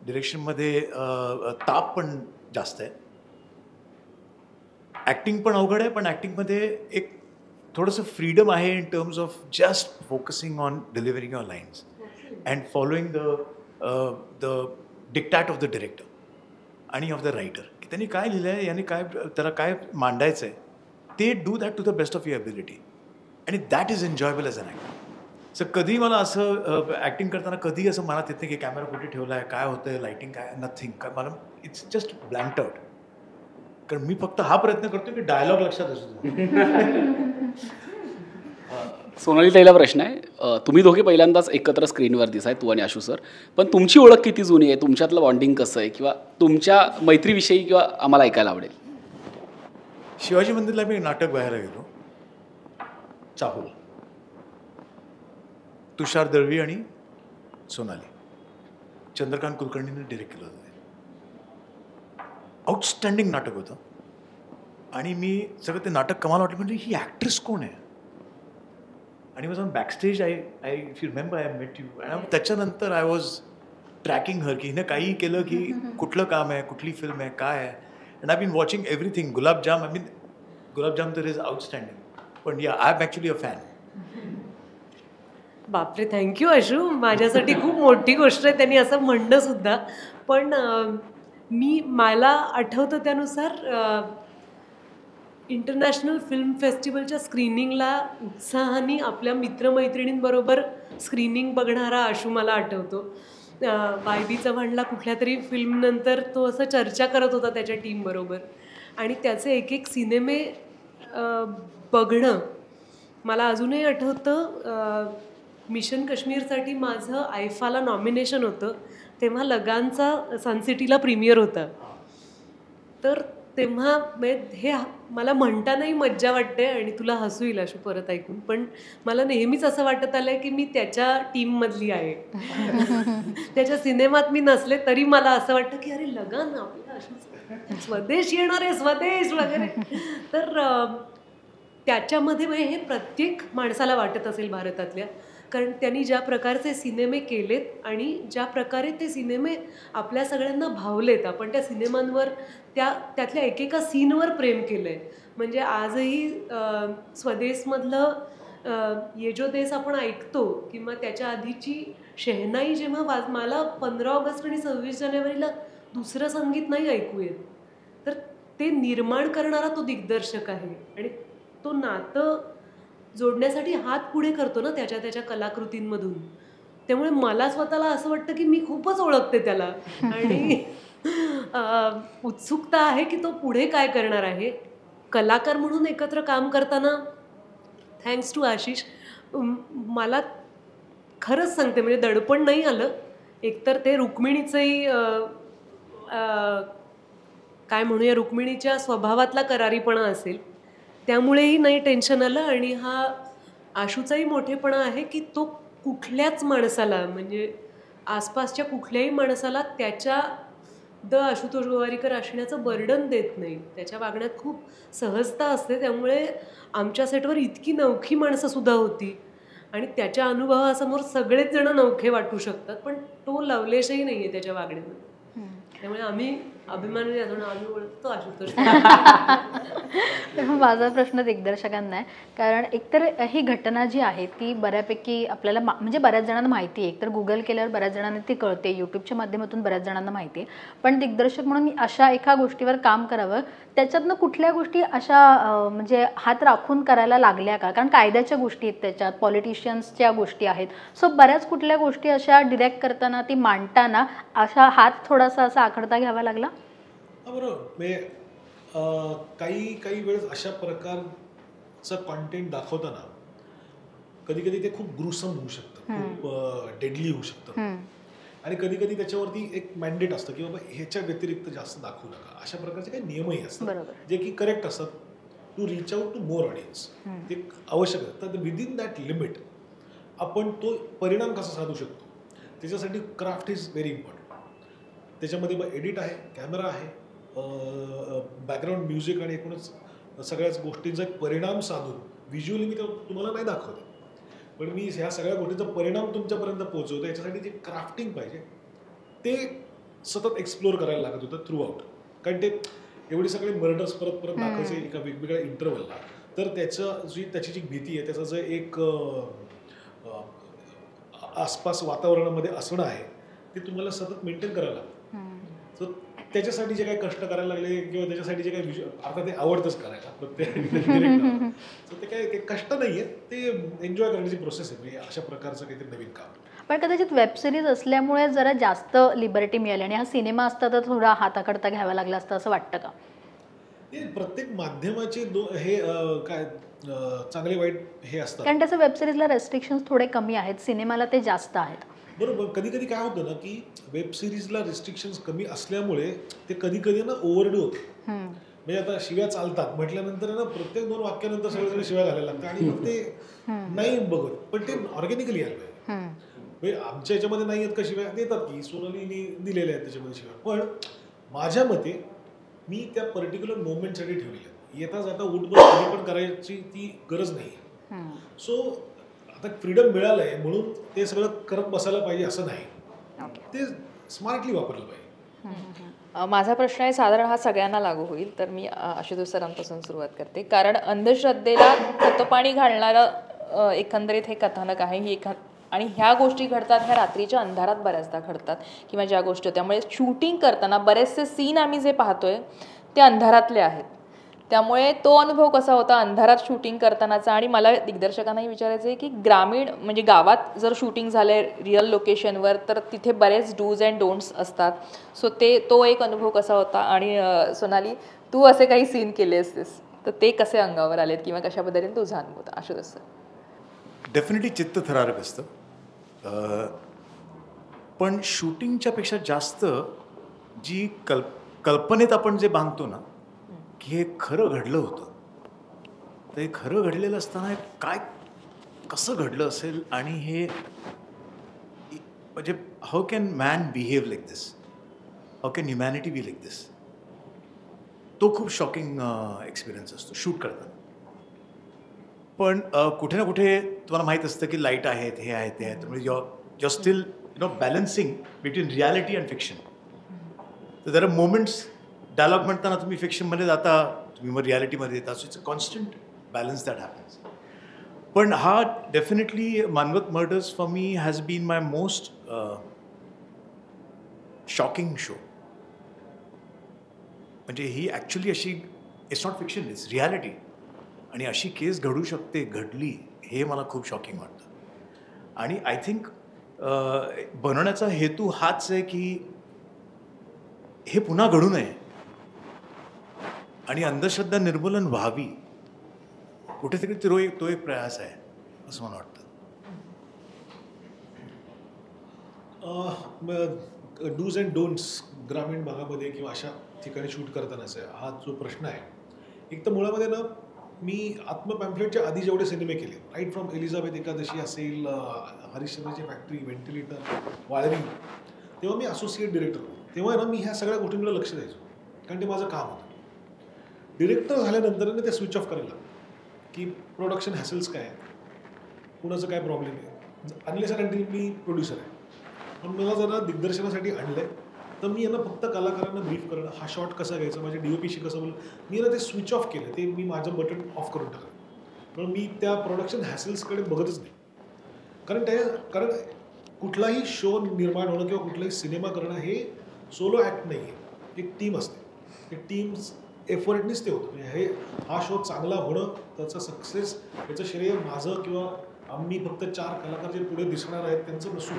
डिरेक्शनमध्ये ताप पण जास्त आहे. ॲक्टिंग पण अवघड आहे, पण ॲक्टिंगमध्ये एक थोडंसं फ्रीडम आहे in terms of just focusing on delivering your lines and following the dictate of the director आणि ऑफ द रायटर, की त्यांनी काय लिहिलं आहे, याने काय त्याला काय मांडायचं आहे, ते do that to the best of your ability. आणि that is enjoyable as an actor. So कधी मला असं ॲक्टिंग करताना कधी असं मनात येत नाही की कॅमेरा कुठे ठेवला आहे, काय होतं आहे, लाईटिंग काय, नथिंग. काय मला इट्स जस्ट ब्लँक्ड आउट. कारण मी फक्त हा प्रयत्न करतो की डायलॉग लक्षात असतो. सोनाली ताईला प्रश्न आहे. तुम्ही दोघे पहिल्यांदाच एकत्र स्क्रीनवर दिसाय, तू आणि आशू सर. पण तुमची ओळख किती जुनी आहे, तुमच्यातलं बॉन्डिंग कसं आहे, किंवा तुमच्या मैत्रीविषयी किंवा आम्हाला ऐकायला आवडेल. शिवाजी मंदिरला मी नाटक बघायला गेलो, चाहूल. तुषार दळवी आणि सोनाली, चंद्रकांत कुलकर्णीने डिरेक्ट केलं होतं. आउटस्टँडिंग नाटक होतं. आणि मी सगळं ते नाटक कमाल वाटलं. म्हणजे ही ॲक्ट्रेस कोण आहे. आणि मग backstage I if you remember I met you. आणि त्याच्यानंतर आय वॉज ट्रॅकिंग हर की हिनं काही केलं की कुठलं काम आहे, कुठली फिल्म आहे, काय आहे. And I been watching everything. Gulabjaam, I mean Gulabjaam तर इज आउटस्टँडिंग. पण yeah I am actually a fan. बापरे, थँक्यू आशू. माझ्यासाठी खूप मोठी गोष्ट आहे त्यांनी असं म्हणणं सुद्धा. पण मला आठवतं त्यानुसार इंटरनॅशनल फिल्म फेस्टिवलच्या स्क्रीनिंगला उत्साहाने आपल्या मित्रमैत्रिणींबरोबर स्क्रीनिंग बघणारा आशू मला आठवतो. वाय.बी. चव्हाणला कुठल्या तरी फिल्मनंतर तो असं चर्चा करत होता त्याच्या टीमबरोबर. आणि त्याचे एक एक सिनेमे बघणं मला अजूनही आठवतं. मिशन काश्मीरसाठी माझं आयफाला नॉमिनेशन होतं, तेव्हा लगानचा सनसिटीला प्रीमियर होता. तर तेव्हा हे मला म्हणतानाही मज्जा वाटते आणि तुला हसू येईल अशा परत ऐकून. पण मला नेहमीच असं वाटत आलं आहे की मी त्याच्या टीममधली आहे. त्याच्या सिनेमात मी नसले तरी मला असं वाटतं की अरे लगान आपल्या अशा स्वदेश येणार आहे, स्वदेश वगैरे. तर त्याच्यामध्ये हे प्रत्येक माणसाला वाटत असेल भारतातल्या, कारण त्यांनी ज्या प्रकारचे सिनेमे केलेत आणि ज्या प्रकारे ते सिनेमे आपल्या सगळ्यांना भावलेत. आपण त्या सिनेमांवर त्यातल्या एकेका सीनवर प्रेम केलं आहे. म्हणजे आजही स्वदेशमधलं ये जो देश आपण ऐकतो किंवा त्याच्या आधीची शहनाई जेव्हा मला 15 ऑगस्ट आणि 26 जानेवारीला दुसरं संगीत नाही ऐकू येत, तर ते निर्माण करणारा तो दिग्दर्शक आहे. आणि तो नातं जोडण्यासाठी हात पुढे करतो ना त्याच्या कलाकृतींमधून. त्यामुळे मला स्वतःला असं वाटतं की मी खूपच ओळखते त्याला. आणि उत्सुकता आहे की तो पुढे काय करणार आहे. कलाकार म्हणून एकत्र काम करताना थँक्स टू आशिष मला खरंच सांगते म्हणजे दडपण नाही आलं. एकतर ते रुक्मिणीचंही काय म्हणूया, रुक्मिणीच्या स्वभावातला करारीपणा असेल त्यामुळेही नाही टेन्शन आलं. आणि हा आशूचाही मोठेपणा आहे की तो कुठल्याच माणसाला म्हणजे आसपासच्या कुठल्याही माणसाला त्याच्या आशुतोष गोवारीकर असण्याचं बर्डन देत नाही. त्याच्या वागण्यात खूप सहजता असते, त्यामुळे आमच्या सेटवर इतकी नवखी माणसं सुद्धा होती आणि त्याच्या अनुभवासमोर सगळेच जण नवखे वाटू शकतात, पण तो लवलेशही नाही आहे त्याच्या वागण्यामध्ये. त्यामुळे आम्ही अभिमानाने आम्ही ओळखतो आशुतोष. माझा प्रश्न दिग्दर्शकांना आहे, कारण एकतर ही घटना जी आहे ती बऱ्यापैकी आपल्याला म्हणजे बऱ्याच जणांना माहिती आहे, एकतर गुगल केल्यावर बऱ्याच जणांना ती कळते, यूट्यूबच्या माध्यमातून बऱ्याच जणांना माहिती आहे, पण दिग्दर्शक म्हणून अशा एका गोष्टीवर काम करावं, त्याच्यातनं कुठल्या गोष्टी अशा म्हणजे हात राखून करायला लागल्या का? कारण कायद्याच्या गोष्टी आहेत त्याच्यात, पॉलिटिशियन्सच्या गोष्टी आहेत, सो बऱ्याच कुठल्या गोष्टी अशा डिरेक्ट करताना ती मांडताना अशा हात थोडासा असा आखडता घ्यावा लागला? बरोबर. काही वेळेस अशा प्रकारचं कॉन्टेंट दाखवताना कधी कधी ते खूप ग्रुसम होऊ शकतं, खूप डेडली होऊ शकतं, आणि कधी कधी त्याच्यावरती एक मॅन्डेट असतं की बाबा ह्याच्या व्यतिरिक्त जास्त दाखवू नका. अशा प्रकारचे काही नियमही असतात जे की करेक्ट असतात to reach out to more audience. ते आवश्यक आहे. तर विदिन दॅट लिमिट आपण तो परिणाम कसा साधू शकतो, त्याच्यासाठी क्राफ्ट इज व्हेरी इम्पॉर्टंट. त्याच्यामध्ये मग एडिट आहे, कॅमेरा आहे, बॅकग्राऊंड म्युझिक आणि एकूणच सगळ्याच गोष्टींचा एक परिणाम साधून व्हिज्युअली मी तुम्हाला नाही दाखवते, पण मी ह्या सगळ्या गोष्टींचा परिणाम तुमच्यापर्यंत पोहोचवतो. याच्यासाठी जे क्राफ्टिंग पाहिजे ते सतत एक्सप्लोअर करायला लागत होतं थ्रू आउट. कारण ते एवढे सगळे मर्डर्स परत परत दाखवायचे एका वेगवेगळ्या इंटरव्हलला, तर त्याची जी भीती आहे, त्याचं जे एक आसपास वातावरणामध्ये असणं आहे ते तुम्हाला सतत मेंटेन करायला लागतं. सो त्याच्यासाठी जे काही कष्ट करायला लागले किंवा त्याच्यासाठी जे काही आता ते आवडतंच करायला प्रत्येक, ते काही कष्ट नाही आहे, ते एन्जॉय करण्याची प्रोसेस आहे. म्हणजे अशा प्रकारचं काहीतरी नवीन काम. पण कदाचित वेब सिरीज असल्यामुळे जरा जास्त लिबर्टी मिळाली आणि हा सिनेमा असता तर थोडा हाताकडता घ्यावा लागला असतं असं वाटतं का? प्रत्येक माध्यमाचे हे काय चांगले वाईट हे असतात, कारण त्याचं वेब सिरीजला रेस्ट्रिक्शन्स थोडे कमी आहेत, सिनेमाला ते जास्त आहेत. बरोबर. कधी कधी काय होतं ना की वेब सिरीजला रेस्ट्रिक्शन्स कमी असल्यामुळे ते कधी कधी ना ओव्हरडू होतं. म्हणजे आता शिव्या चालतात म्हटल्यानंतर ना प्रत्येक 2 वाक्यानंतर सगळे शिव्या घालायला लागतात आणि मग ते नाही बघत, पण ते ऑर्गॅनिकली आलं पाहिजे. म्हणजे आमच्या याच्यामध्ये नाही आहेत का शिव्या, देतात की सोनालीने दिलेल्या आहेत त्याच्यामध्ये शिव्या, पण माझ्या मते मी त्या पर्टिक्युलर मोमेंटसाठी ठेवलेल्या. येता जाता उठबस पण करायची ती गरज नाही आहे. सो आता फ्रीडम मिळालं आहे म्हणून ते सगळं करत बसायला पाहिजे असं नाही, ते स्मार्टली वापरलं पाहिजे. माझा प्रश्न आहे साधारण हा सगळ्यांना लागू होईल, तर मी आशुतोष सरांपासून सुरुवात करते. कारण अंधश्रद्धेला खतपाणी घालणारं एकंदरीत हे कथानक आहे. आणि ह्या गोष्टी घडतात ह्या रात्रीच्या अंधारात बऱ्याचदा घडतात किंवा ज्या गोष्टी, त्यामुळे शूटिंग करताना बरेचसे सीन आम्ही जे पाहतोय ते अंधारातले आहेत. त्यामुळे तो अनुभव कसा होता अंधारात शूटिंग करतानाचा. आणि मला दिग्दर्शकांनाही विचारायचं आहे की ग्रामीण म्हणजे गावात जर शूटिंग झालं आहे रिअल लोकेशनवर तर तिथे बरेच डूज अँड डोंट्स असतात. सो तो एक अनुभव कसा होता. आणि सोनाली तू असे काही सीन केले असतेस तर ते कसे अंगावर आलेत किंवा कशा पद्धतीने तुझा अनुभव होता आशुतोष सर? डेफिनेटली चित्तथरारक असतं, पण शूटिंगच्या पेक्षा जास्त जी कल्पनेत आपण जे बांधतो ना की हे खरं घडलं होतं, तर हे खरं घडलेलं असताना काय कसं घडलं असेल आणि हे म्हणजे how can man behave like this, how can humanity be like this, तो खूप शॉकिंग एक्सपिरियन्स असतो शूट करताना. पण कुठे ना कुठे तुम्हाला माहीत असतं की लाईट आहेत, हे आहेत, ते आहेत, म्हणजे your steel balancing between reality and fiction. तर देर आर मोमेंट्स डायलॉग म्हणताना तुम्ही फिक्शनमध्ये जाता, तुम्ही मग रियालिटीमध्ये येता, so it's a constant balance that happens. पण हा definitely Manavat murders for me has been my most shocking show. म्हणजे ही ॲक्च्युली अशी it's not fiction, it's reality, आणि अशी केस घडू शकते, घडली, हे मला खूप शॉकिंग वाटतं. आणि आय थिंक बनवण्याचा हेतू हाच आहे की हे पुन्हा घडू नये आणि अंधश्रद्धा निर्मूलन व्हावी. कुठेतरी तो एक प्रयास आहे असं मला वाटतं. डूज अँड डोंट्स ग्रामीण भागामध्ये किंवा अशा ठिकाणी शूट करतानाच आहे हा जो प्रश्न आहे. एक तर मुळामध्ये ना मी आत्मपॅम्फलेटच्या आधी जेवढे सिनेमे केले, राईट फ्रॉम एलिझाबेथ एकादशी असेल, हरिश्चंद्रची फॅक्टरी, व्हेंटिलेटर, वाळवी, तेव्हा मी असोसिएट डिरेक्टर होतो. तेव्हा ना मी ह्या सगळ्या गोष्टींकडे लक्ष द्यायचो, कारण ते माझं काम होतं. डिरेक्टर झाल्यानंतर ते स्विच ऑफ करायला की प्रोडक्शन हॅसल्स काय आहे, कुणाचं काय प्रॉब्लेम आहे. Unless and until me producer आहे, पण मला जरा दिग्दर्शनासाठी आणलं आहे, तर मी यांना फक्त कलाकारांना ब्रीफ करणं, हा शॉट कसा घ्यायचा, माझ्या DOPशी कसं बोलणं, मी ना ते स्विच ऑफ केलं, ते मी माझं बटन ऑफ करून टाकलं. पण मी त्या प्रोडक्शन हॅसल्सकडे बघतच नाही, कारण कुठलाही शो निर्माण होणं किंवा कुठलाही सिनेमा करणं हे सोलो ॲक्ट नाही आहे, एक टीम असते. एक टीम्स एफर्टनीच ते होतं. म्हणजे हा शो चांगला होणं, त्याचा सक्सेस, याचं श्रेय माझं किंवा आम्ही फक्त 4 कलाकार जे पुढे दिसणार आहेत त्यांचं नसून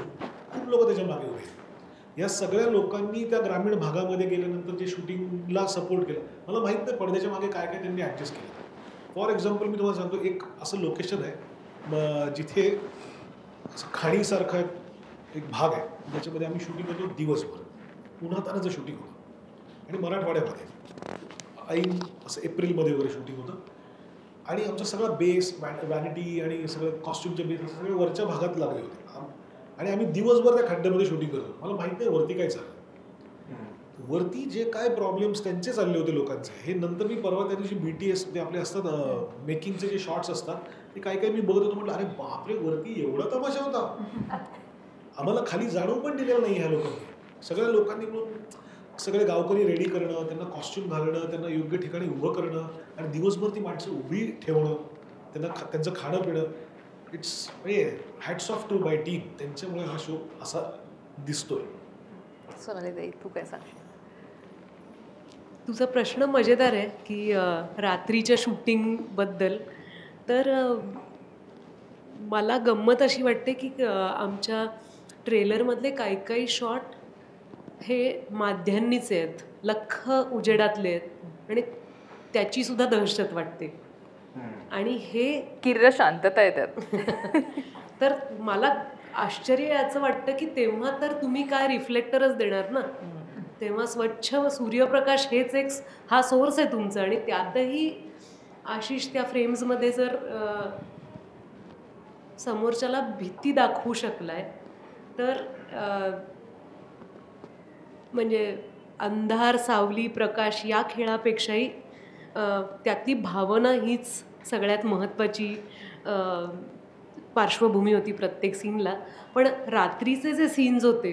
खूप लोक त्याच्या मागे उभे आहेत. या सगळ्या लोकांनी त्या ग्रामीण भागामध्ये गेल्यानंतर जे शूटिंगला सपोर्ट केलं, मला माहीत नाही पडद्याच्या मागे काय काय त्यांनी ॲडजस्ट केलं. फॉर एक्झाम्पल मी तुम्हाला सांगतो, एक असं लोकेशन आहे जिथे असं खाणीसारखा एक भाग आहे, ज्याच्यामध्ये आम्ही शूटिंग करतो दिवसभर, उन्हातानाचं शूटिंग होतं, आणि मराठवाड्यामध्ये ऐन असं एप्रिलमध्ये वगैरे शूटिंग होतं. आणि आमचा सगळा बेस, वॅनिटी आणि सगळं कॉस्ट्युमचे बेस सगळे वरच्या भागात लागले होते, आणि आम्ही दिवसभर त्या खड्ड्यामध्ये शूटिंग करतो. मला माहीत नाही वरती काय चाललं, वरती जे काय प्रॉब्लेम्स त्यांचे चालले होते लोकांचे, हे नंतर मी परवा त्या दिवशी BTS ते आपले असतात मेकिंगचे जे शॉर्ट्स असतात, ते काय मी बघत होतो. म्हटलं अरे बापरे, वरती एवढा तमाशा होता, आम्हाला खाली जाणून पण दिलेलं नाही ह्या लोकांनी. सगळ्या लोकांनी मिळून सगळे गावकरी रेडी करणं, त्यांना कॉस्ट्युम घालणं, त्यांना योग्य ठिकाणी उभं करणं, आणि दिवसभर ती माणसं उभी ठेवणं, त्यांचं खाणं पिणं. इट्स म्हणजे hats off to my team. त्यांच्यामुळे हा शो असा दिसतोय. सोनाली, तू काय सांगशील? तुझा प्रश्न मजेदार आहे की रात्रीच्या शूटिंगबद्दल. तर मला गंमत अशी वाटते की आमच्या ट्रेलरमधले काही शॉट हे माध्यांनीचे आहेत, लख्ख उजेडातले आहेत, आणि त्याचीसुद्धा दहशत वाटते. आणि हे किर्र शांतता आहे त्यात. तर मला आश्चर्य याचं वाटतं की तेव्हा तर तुम्ही काय रिफ्लेक्टरच देणार ना, तेव्हा स्वच्छ सूर्यप्रकाश हेच हा सोर्स आहे तुमचा, आणि त्यातही आशिष त्या फ्रेम्समध्ये जर समोरच्याला भीती दाखवू शकलाय, तर म्हणजे अंधार, सावली, प्रकाश या खेळापेक्षाही त्यातली भावना हीच सगळ्यात महत्त्वाची पार्श्वभूमी होती प्रत्येक सीनला. पण रात्रीचे जे सीन्स होते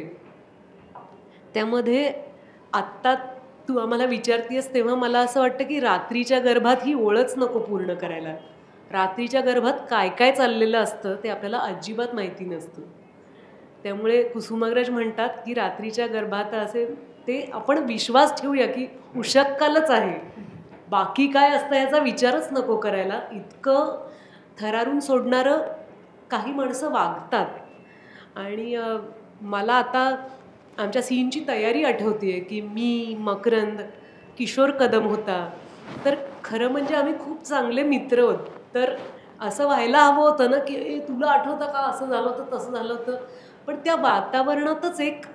त्यामध्ये आत्ता तू आम्हाला विचारतीयस तेव्हा मला असं वाटतं की रात्रीच्या गर्भात ही ओळच नको पूर्ण करायला. रात्रीच्या गर्भात काय काय चाललेलं असतं ते आपल्याला अजिबात माहिती नसतं. त्यामुळे कुसुमाग्रज म्हणतात की रात्रीच्या गर्भात असे ते आपण विश्वास ठेवूया की उषक्कालच आहे, बाकी काय असतं याचा विचारच नको करायला. इतकं थरारून सोडणारं काही माणसं वागतात. आणि मला आता आमच्या सीनची तयारी आठवते की मी, मकरंद, किशोर कदम होता, तर खरं म्हणजे आम्ही खूप चांगले मित्र होतो. तर असं व्हायला हवं होतं ना की तुला आठवतं का, असं झालं होतं, तसं झालं होतं. पण त्या वातावरणातच एक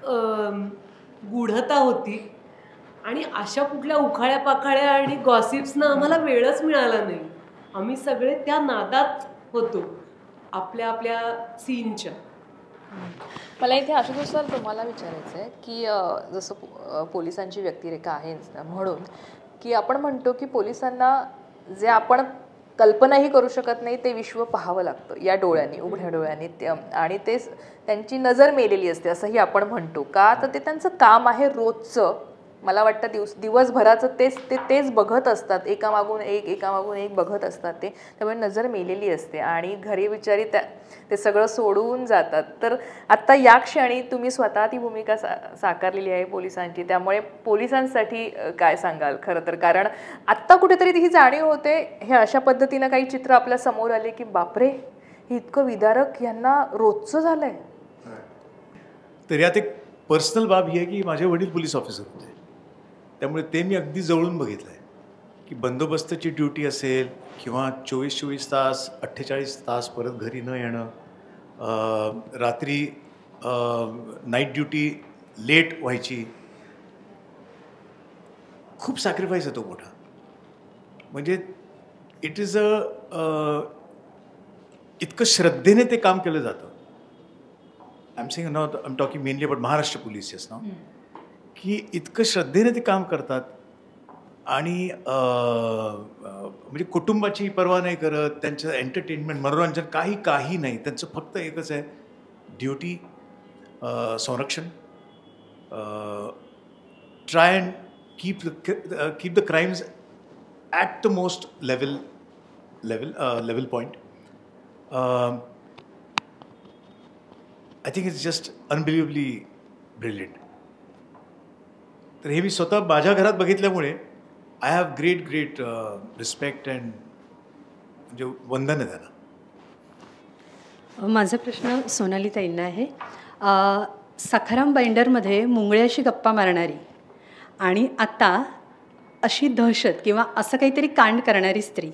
गूढता होती, आणि अशा कुठल्या उखाळ्या पाखाळ्या आणि गॉसिप्सना आम्हाला वेळच मिळाला नाही. आम्ही सगळे त्या नादात होतो आपल्या आपल्या सीनच्या. मला इथे आशुतोष सर तुम्हाला विचारायचं आहे की जसं पोलिसांची व्यक्तिरेखा आहे म्हणून की आपण म्हणतो की पोलिसांना जे आपण कल्पनाही करू शकत नाही ते विश्व पाहावं लागतं या डोळ्यांनी, उघड्या डोळ्यांनी, आणि तेच त्यांची नजर मेलेली असते असंही आपण म्हणतो. का तर ते त्यांचं काम आहे रोजचं. मला वाटतं दिवसभराचं तेच बघत असतात, एकामागून एक बघत असतात ते, त्यामुळे नजर मेलेली असते आणि घरी बिचारी ते सगळं सोडून जातात. तर आत्ता या क्षणी तुम्ही स्वतः ती भूमिका साकारलेली आहे पोलिसांची, त्यामुळे पोलिसांसाठी काय सांगाल खरं तर? कारण आत्ता कुठेतरी ही जाणीव होते, हे अशा पद्धतीनं काही चित्र आपल्या समोर आले की बापरे, हे इतकं विदारक यांना रोजचं झालं आहे. तर यात एक पर्सनल बाब ही आहे की माझे वडील पोलीस ऑफिसर होते, त्यामुळे ते मी अगदी जवळून बघितलं आहे की बंदोबस्ताची ड्युटी असेल किंवा 24-24 तास 48 तास परत घरी न येणं, रात्री नाईट ड्युटी लेट व्हायची, खूप सॅक्रिफाईस आहे तो मोठा. म्हणजे इट इज इतकं श्रद्धेने ते काम केलं जातं. I am saying now, I am talking mainly about Maharashtra police. Yes now की इतकं श्रद्धेने ते काम करतात आणि म्हणजे कुटुंबाची पर्वा नाही करत, त्यांचं एंटरटेनमेंट मनोरंजन काही नाही, त्यांचं फक्त एकच आहे ड्युटी, संरक्षण, try and keep the crimes at the most level point. I think it's just unbelievably brilliant. तर हे मी स्वतः माझ्या घरात बघितल्यामुळे I have great respect and म्हणजे वंदन आहे त्यांना. माझा प्रश्न सोनाली ताईंना आहे. सखाराम बाइंडरमध्ये मुंगळ्याशी गप्पा मारणारी आणि आता अशी दहशत किंवा असं काहीतरी कांड करणारी स्त्री,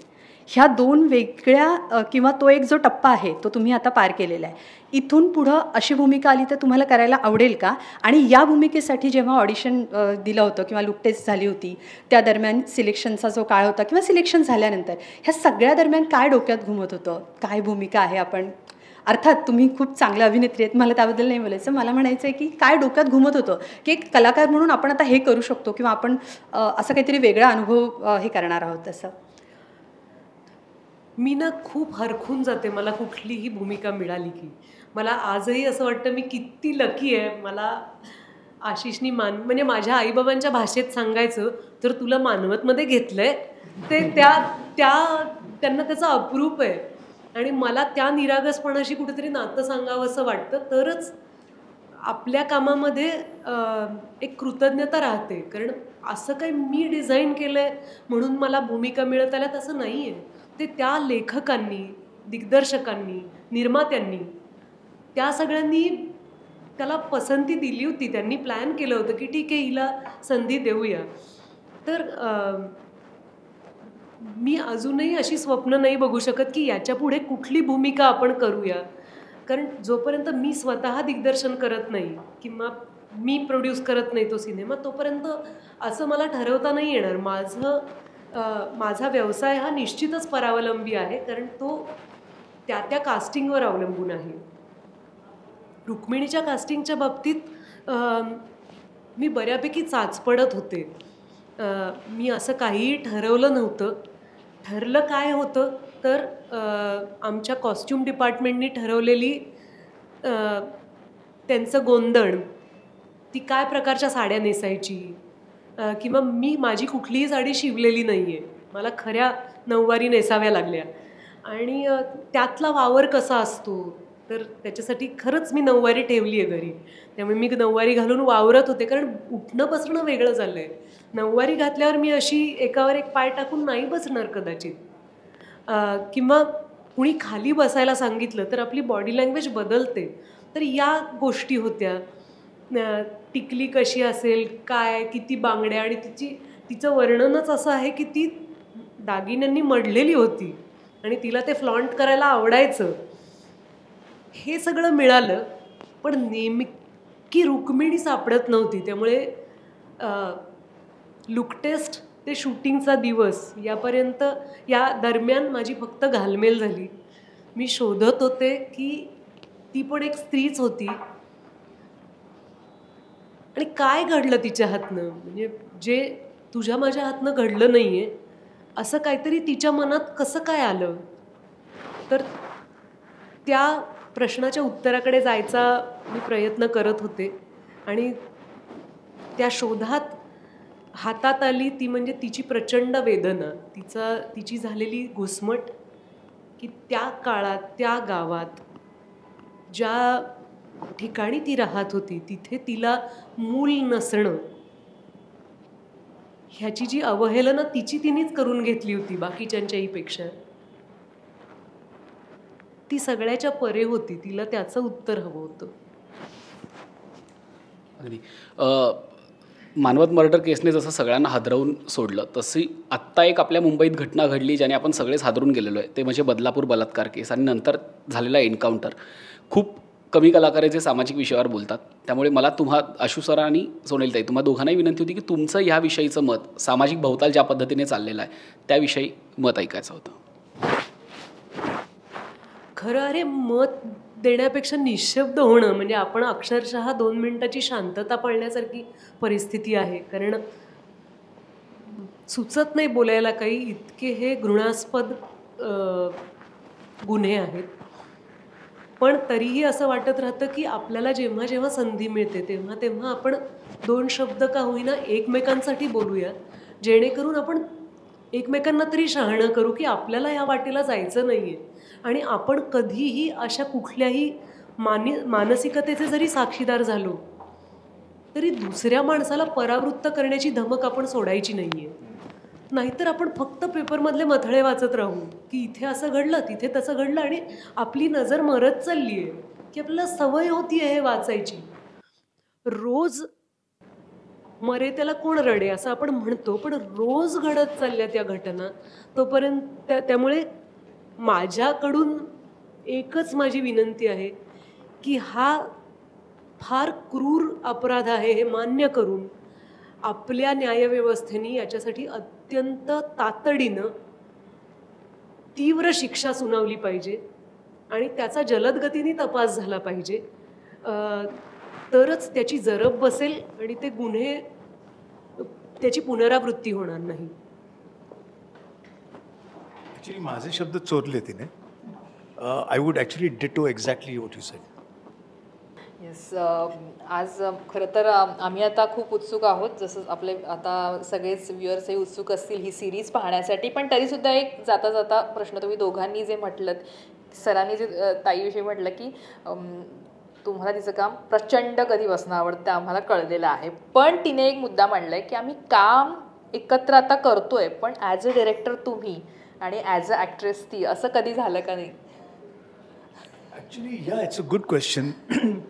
ह्या दोन वेगळ्या किंवा तो एक जो टप्पा आहे तो तुम्ही आता पार केलेला आहे. इथून पुढं अशी भूमिका आली तर तुम्हाला करायला आवडेल का? आणि या भूमिकेसाठी जेव्हा ऑडिशन दिलं होतं किंवा लुक टेस्ट झाली होती त्या दरम्यान सिलेक्शनचा जो काळ होता किंवा सिलेक्शन झाल्यानंतर ह्या सगळ्या दरम्यान काय डोक्यात घुमत होतं? काय भूमिका आहे? आपण अर्थात तुम्ही खूप चांगल्या अभिनेत्री आहेत, मला त्याबद्दल नाही बोलायचं, मला म्हणायचं आहे की काय डोक्यात घुमत होतं की एक कलाकार म्हणून आपण आता हे करू शकतो किंवा आपण असं काहीतरी वेगळा अनुभव हे करणार आहोत? असं मी ना खूप हरखून जाते मला कुठलीही भूमिका मिळाली की. मला आजही असं वाटतं मी किती लकी आहे. मला आशिषनी म्हणजे माझ्या आईबाबांच्या भाषेत सांगायचं तर तुला मानवतमध्ये घेतलंय ते त्यांना त्याचं अप्रूप आहे आणि मला त्या निरागसपणाशी कुठेतरी नातं सांगावं असं वाटतं, तरच आपल्या कामामध्ये एक कृतज्ञता राहते. कारण असं काही मी डिझाईन केलं आहे म्हणून मला भूमिका मिळत आल्यात असं नाही आहे. ते त्या लेखकांनी, दिग्दर्शकांनी, निर्मात्यांनी, त्या सगळ्यांनी त्याला पसंती दिली होती. त्यांनी प्लॅन केलं होतं की ठीक आहे हिला संधी देऊया. तर मी अजूनही अशी स्वप्न नाही बघू शकत की याच्या पुढे कुठली भूमिका आपण करूया. कारण जोपर्यंत मी स्वतः दिग्दर्शन करत नाही किंवा मी प्रोड्यूस करत नाही तो सिनेमा, तोपर्यंत असं मला ठरवता नाही येणार. माझा व्यवसाय हा निश्चितच परावलंबी आहे, कारण तो त्या कास्टिंगवर अवलंबून आहे. रुक्मिणीच्या कास्टिंगच्या बाबतीत मी बऱ्यापैकी चाचपडत होते. मी असं काहीही ठरवलं नव्हतं. ठरलं काय होतं तर आमच्या कॉस्ट्यूम डिपार्टमेंटनी ठरवलेली त्यांचं गोंधण, ती काय प्रकारच्या साड्या नेसायची किंवा माझी कुठलीही साडी शिवलेली नाही आहे, मला खऱ्या नऊवारी नेसाव्या लागल्या आणि त्यातला वावर कसा असतो तर त्याच्यासाठी खरंच मी नऊवारी ठेवली आहे घरी. त्यामुळे मी नऊवारी घालून वावरत होते, कारण उठणं बसणं वेगळं झालं आहे. नऊवारी घातल्यावर मी अशी एकावर एक पाय टाकून नाही बसणार कदाचित, किंवा कुणी खाली बसायला सांगितलं तर आपली बॉडी लँग्वेज बदलते. तर या गोष्टी होत्या. टिकली कशी असेल, काय, किती बांगड्या, आणि तिचं वर्णनच असं आहे की ती दागिन्यांनी मढलेली होती आणि तिला ते फ्लॉन्ट करायला आवडायचं. हे सगळं मिळालं, पण नेमकी रुक्मिणी सापडत नव्हती. त्यामुळे लुक टेस्ट ते शूटिंगचा दिवस यापर्यंत, या दरम्यान माझी फक्त घालमेल झाली. मी शोधत होते की ती पण एक स्त्रीच होती आणि काय घडलं तिच्या हातनं, म्हणजे जे तुझ्या माझ्या हातनं घडलं नाही आहे असं काहीतरी तिच्या मनात कसं काय आलं. तर त्या प्रश्नाच्या उत्तराकडे जायचा मी प्रयत्न करत होते आणि त्या शोधात हातात आली ती म्हणजे तिची प्रचंड वेदना, तिची झालेली घुसमट, की त्या काळात त्या गावात ज्या ठिकाणी ती राहत होती तिथे तिला मूल नसणं, ह्याची जी अवहेलना तिनेच करून घेतली होती बाकीच्यांच्याही पेक्षा, ती सगळ्याच्या परे होती. तिला त्याचं उत्तर हवं होतं. अगदी. मानवत मर्डर केसने जसं सगळ्यांना हादरवून सोडलं, तशी आत्ता एक आपल्या मुंबईत घटना घडली ज्याने आपण सगळेच हादरून गेलेलो आहे, ते म्हणजे बदलापूर बलात्कार केस आणि नंतर झालेला एन्काउंटर. खूप कमी कलाकार जे सामाजिक विषयावर बोलतात, त्यामुळे मला आशू सर आणि सोनाली ताई, तुम्हा दोघांनाही विनंती होती की तुमचं ह्याविषयीचं मत, सामाजिक भोवताल ज्या पद्धतीने चाललेलं आहे त्याविषयी मत ऐकायचं होतं. खरं अरे मत देण्यापेक्षा निशब्द होणं म्हणजे आपण अक्षरशः 2 मिनिटाची शांतता पाळण्यासारखी परिस्थिती आहे. कारण सुचत नाही बोलायला काही, इतके हे घृणास्पद गुन्हे आहेत. पण तरीही असं वाटत राहतं की आपल्याला जेव्हा जेव्हा संधी मिळते तेव्हा तेव्हा आपण 2 शब्द का होईना एकमेकांसाठी बोलूया, जेणेकरून आपण एकमेकांना तरी शहाणं करू की आपल्याला या वाटेला जायचं नाही आहे. आणि आपण कधीही अशा कुठल्याही मानसिकतेचे जरी साक्षीदार झालो तरी दुसऱ्या माणसाला परावृत्त करण्याची धमक आपण सोडायची नाही आहे. नाहीतर आपण फक्त पेपरमधले मथळे वाचत राहू की इथे असं घडलं तिथे तसं घडलं आणि आपली नजर मरत चालली आहे की आपल्याला सवय होती आहे हे वाचायची. रोज मरे त्याला कोण रडे असं आपण म्हणतो, पण रोज घडत चालल्या त्या घटना. तोपर्यंत त्यामुळे माझ्याकडून एकच माझी विनंती आहे की हा फार क्रूर अपराध आहे हे मान्य करून आपल्या न्यायव्यवस्थेने याच्यासाठी अत्यंत तातडीनं तीव्र शिक्षा सुनावली पाहिजे आणि त्याचा जलदगतीने तपास झाला पाहिजे. तरच त्याची जरब बसेल आणि ते गुन्हे त्याची पुनरावृत्ती होणार नाही. ॲक्च्युली माझे शब्द चोरले तिने. I would actually ditto exactly what you sed. Yes, आज खरं तर आम्ही आता खूप उत्सुक आहोत, जसं आपले आता सगळेच व्ह्युअर्सही उत्सुक असतील ही सिरीज पाहण्यासाठी. पण तरीसुद्धा एक जाता जाता प्रश्न, तुम्ही दोघांनी जे म्हटलं, सरांनी जे ताईविषयी म्हटलं की तुम्हाला तिचं काम प्रचंड कधीपासून आवडतं आम्हाला कळलेलं आहे, पण तिने एक मुद्दा मांडला आहे की आम्ही काम एकत्र आता करतोय, पण ॲज अ डिरेक्टर तुम्ही आणि ॲज अ ॲक्ट्रेस ती, असं कधी झालं का नाही? ॲक्च्युली या इट्स अ गुड क्वेश्चन.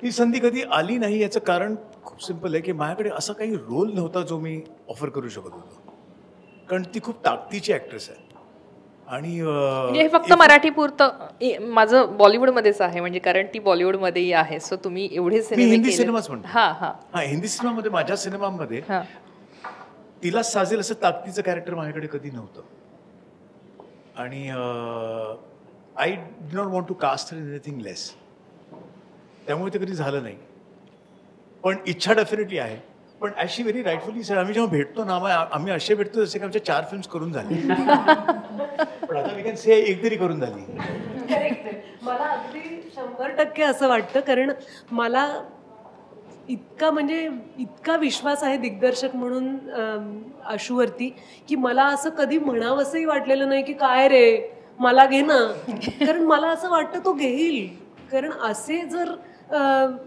ही संधी कधी आली नाही याचं कारण खूप सिम्पल आहे की माझ्याकडे असा काही रोल नव्हता जो मी ऑफर करू शकत होतो, कारण ती खूप ताकदीची ॲक्ट्रेस आहे. आणि म्हणजे हे फक्त मराठी पुरतं माझं बॉलिवूडमध्येच आहे, म्हणजे कारण ती बॉलिवूडमध्येही आहे. सो तुम्ही एवढे सिनेमे हिंदी सिनेमाच म्हणतो. हां, हिंदी सिनेमामध्ये माझ्या सिनेमामध्ये तिला साजेल असं ताकदीचं कॅरेक्टर माझ्याकडे कधी नव्हतं. आणि I do not want to cast her anything less, त्यामुळे ते कधी झालं नाही. पण इच्छा डेफिनेटली आहे. पण ॲशी व्हेरी राईटफुली सर, आम्ही जेव्हा भेटतो ना आम्ही असे भेटतो जसे की आमच्या 4 फिल्म्स करून झाले. पण आता वी कॅन से एक तरी करून झाली. मला अगदी 100% असं वाटतं, कारण मला इतका विश्वास आहे दिग्दर्शक म्हणून आशूवरती की मला असं कधी म्हणावंसंही वाटलेलं नाही की काय रे मला घे ना. कारण मला असं वाटतं तो घेईल. कारण असे जर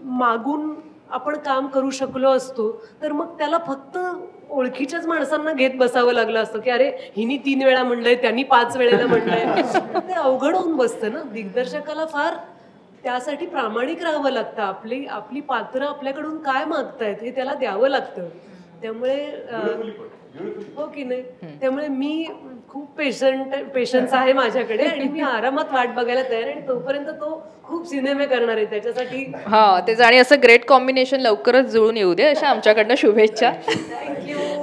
मागून आपण काम करू शकलो असतो तर मग त्याला फक्त ओळखीच्याच माणसांना घेत बसावं लागलं असतं की अरे हिनी 3 वेळा म्हणलंय त्यांनी 5 वेळेला म्हणलंय. ते अवघड होऊन बसतं ना. दिग्दर्शकाला फार त्यासाठी प्रामाणिक राहावं लागतं. आपली पात्र आपल्याकडून काय मागतायत हे त्याला द्यावं लागतं. त्यामुळे हो की नाही, त्यामुळे मी खूप पेशन्स आहे माझ्याकडे आणि मी आरामात वाट बघायला तयार आहे. आणि तोपर्यंत तो खूप सिनेमे करणार आहे त्याच्यासाठी. तेच. आणि असं ग्रेट कॉम्बिनेशन लवकरच जुळून येऊ दे अशा आमच्याकडनं शुभेच्छा.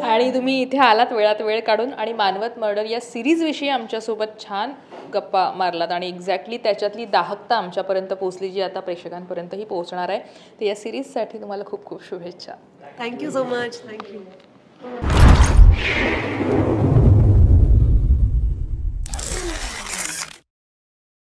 आणि तुम्ही इथे आलात वेळात वेळ काढून आणि मानवत मर्डर या सिरीजविषयी आमच्यासोबत छान गप्पा मारलात आणि एक्झॅक्टली त्याच्यातली दाहकता आमच्यापर्यंत पोहोचली जी आता प्रेक्षकांपर्यंतही पोहोचणार आहे. तर या सिरीजसाठी तुम्हाला खूप खूप शुभेच्छा. Thank you so much. थँक्यू.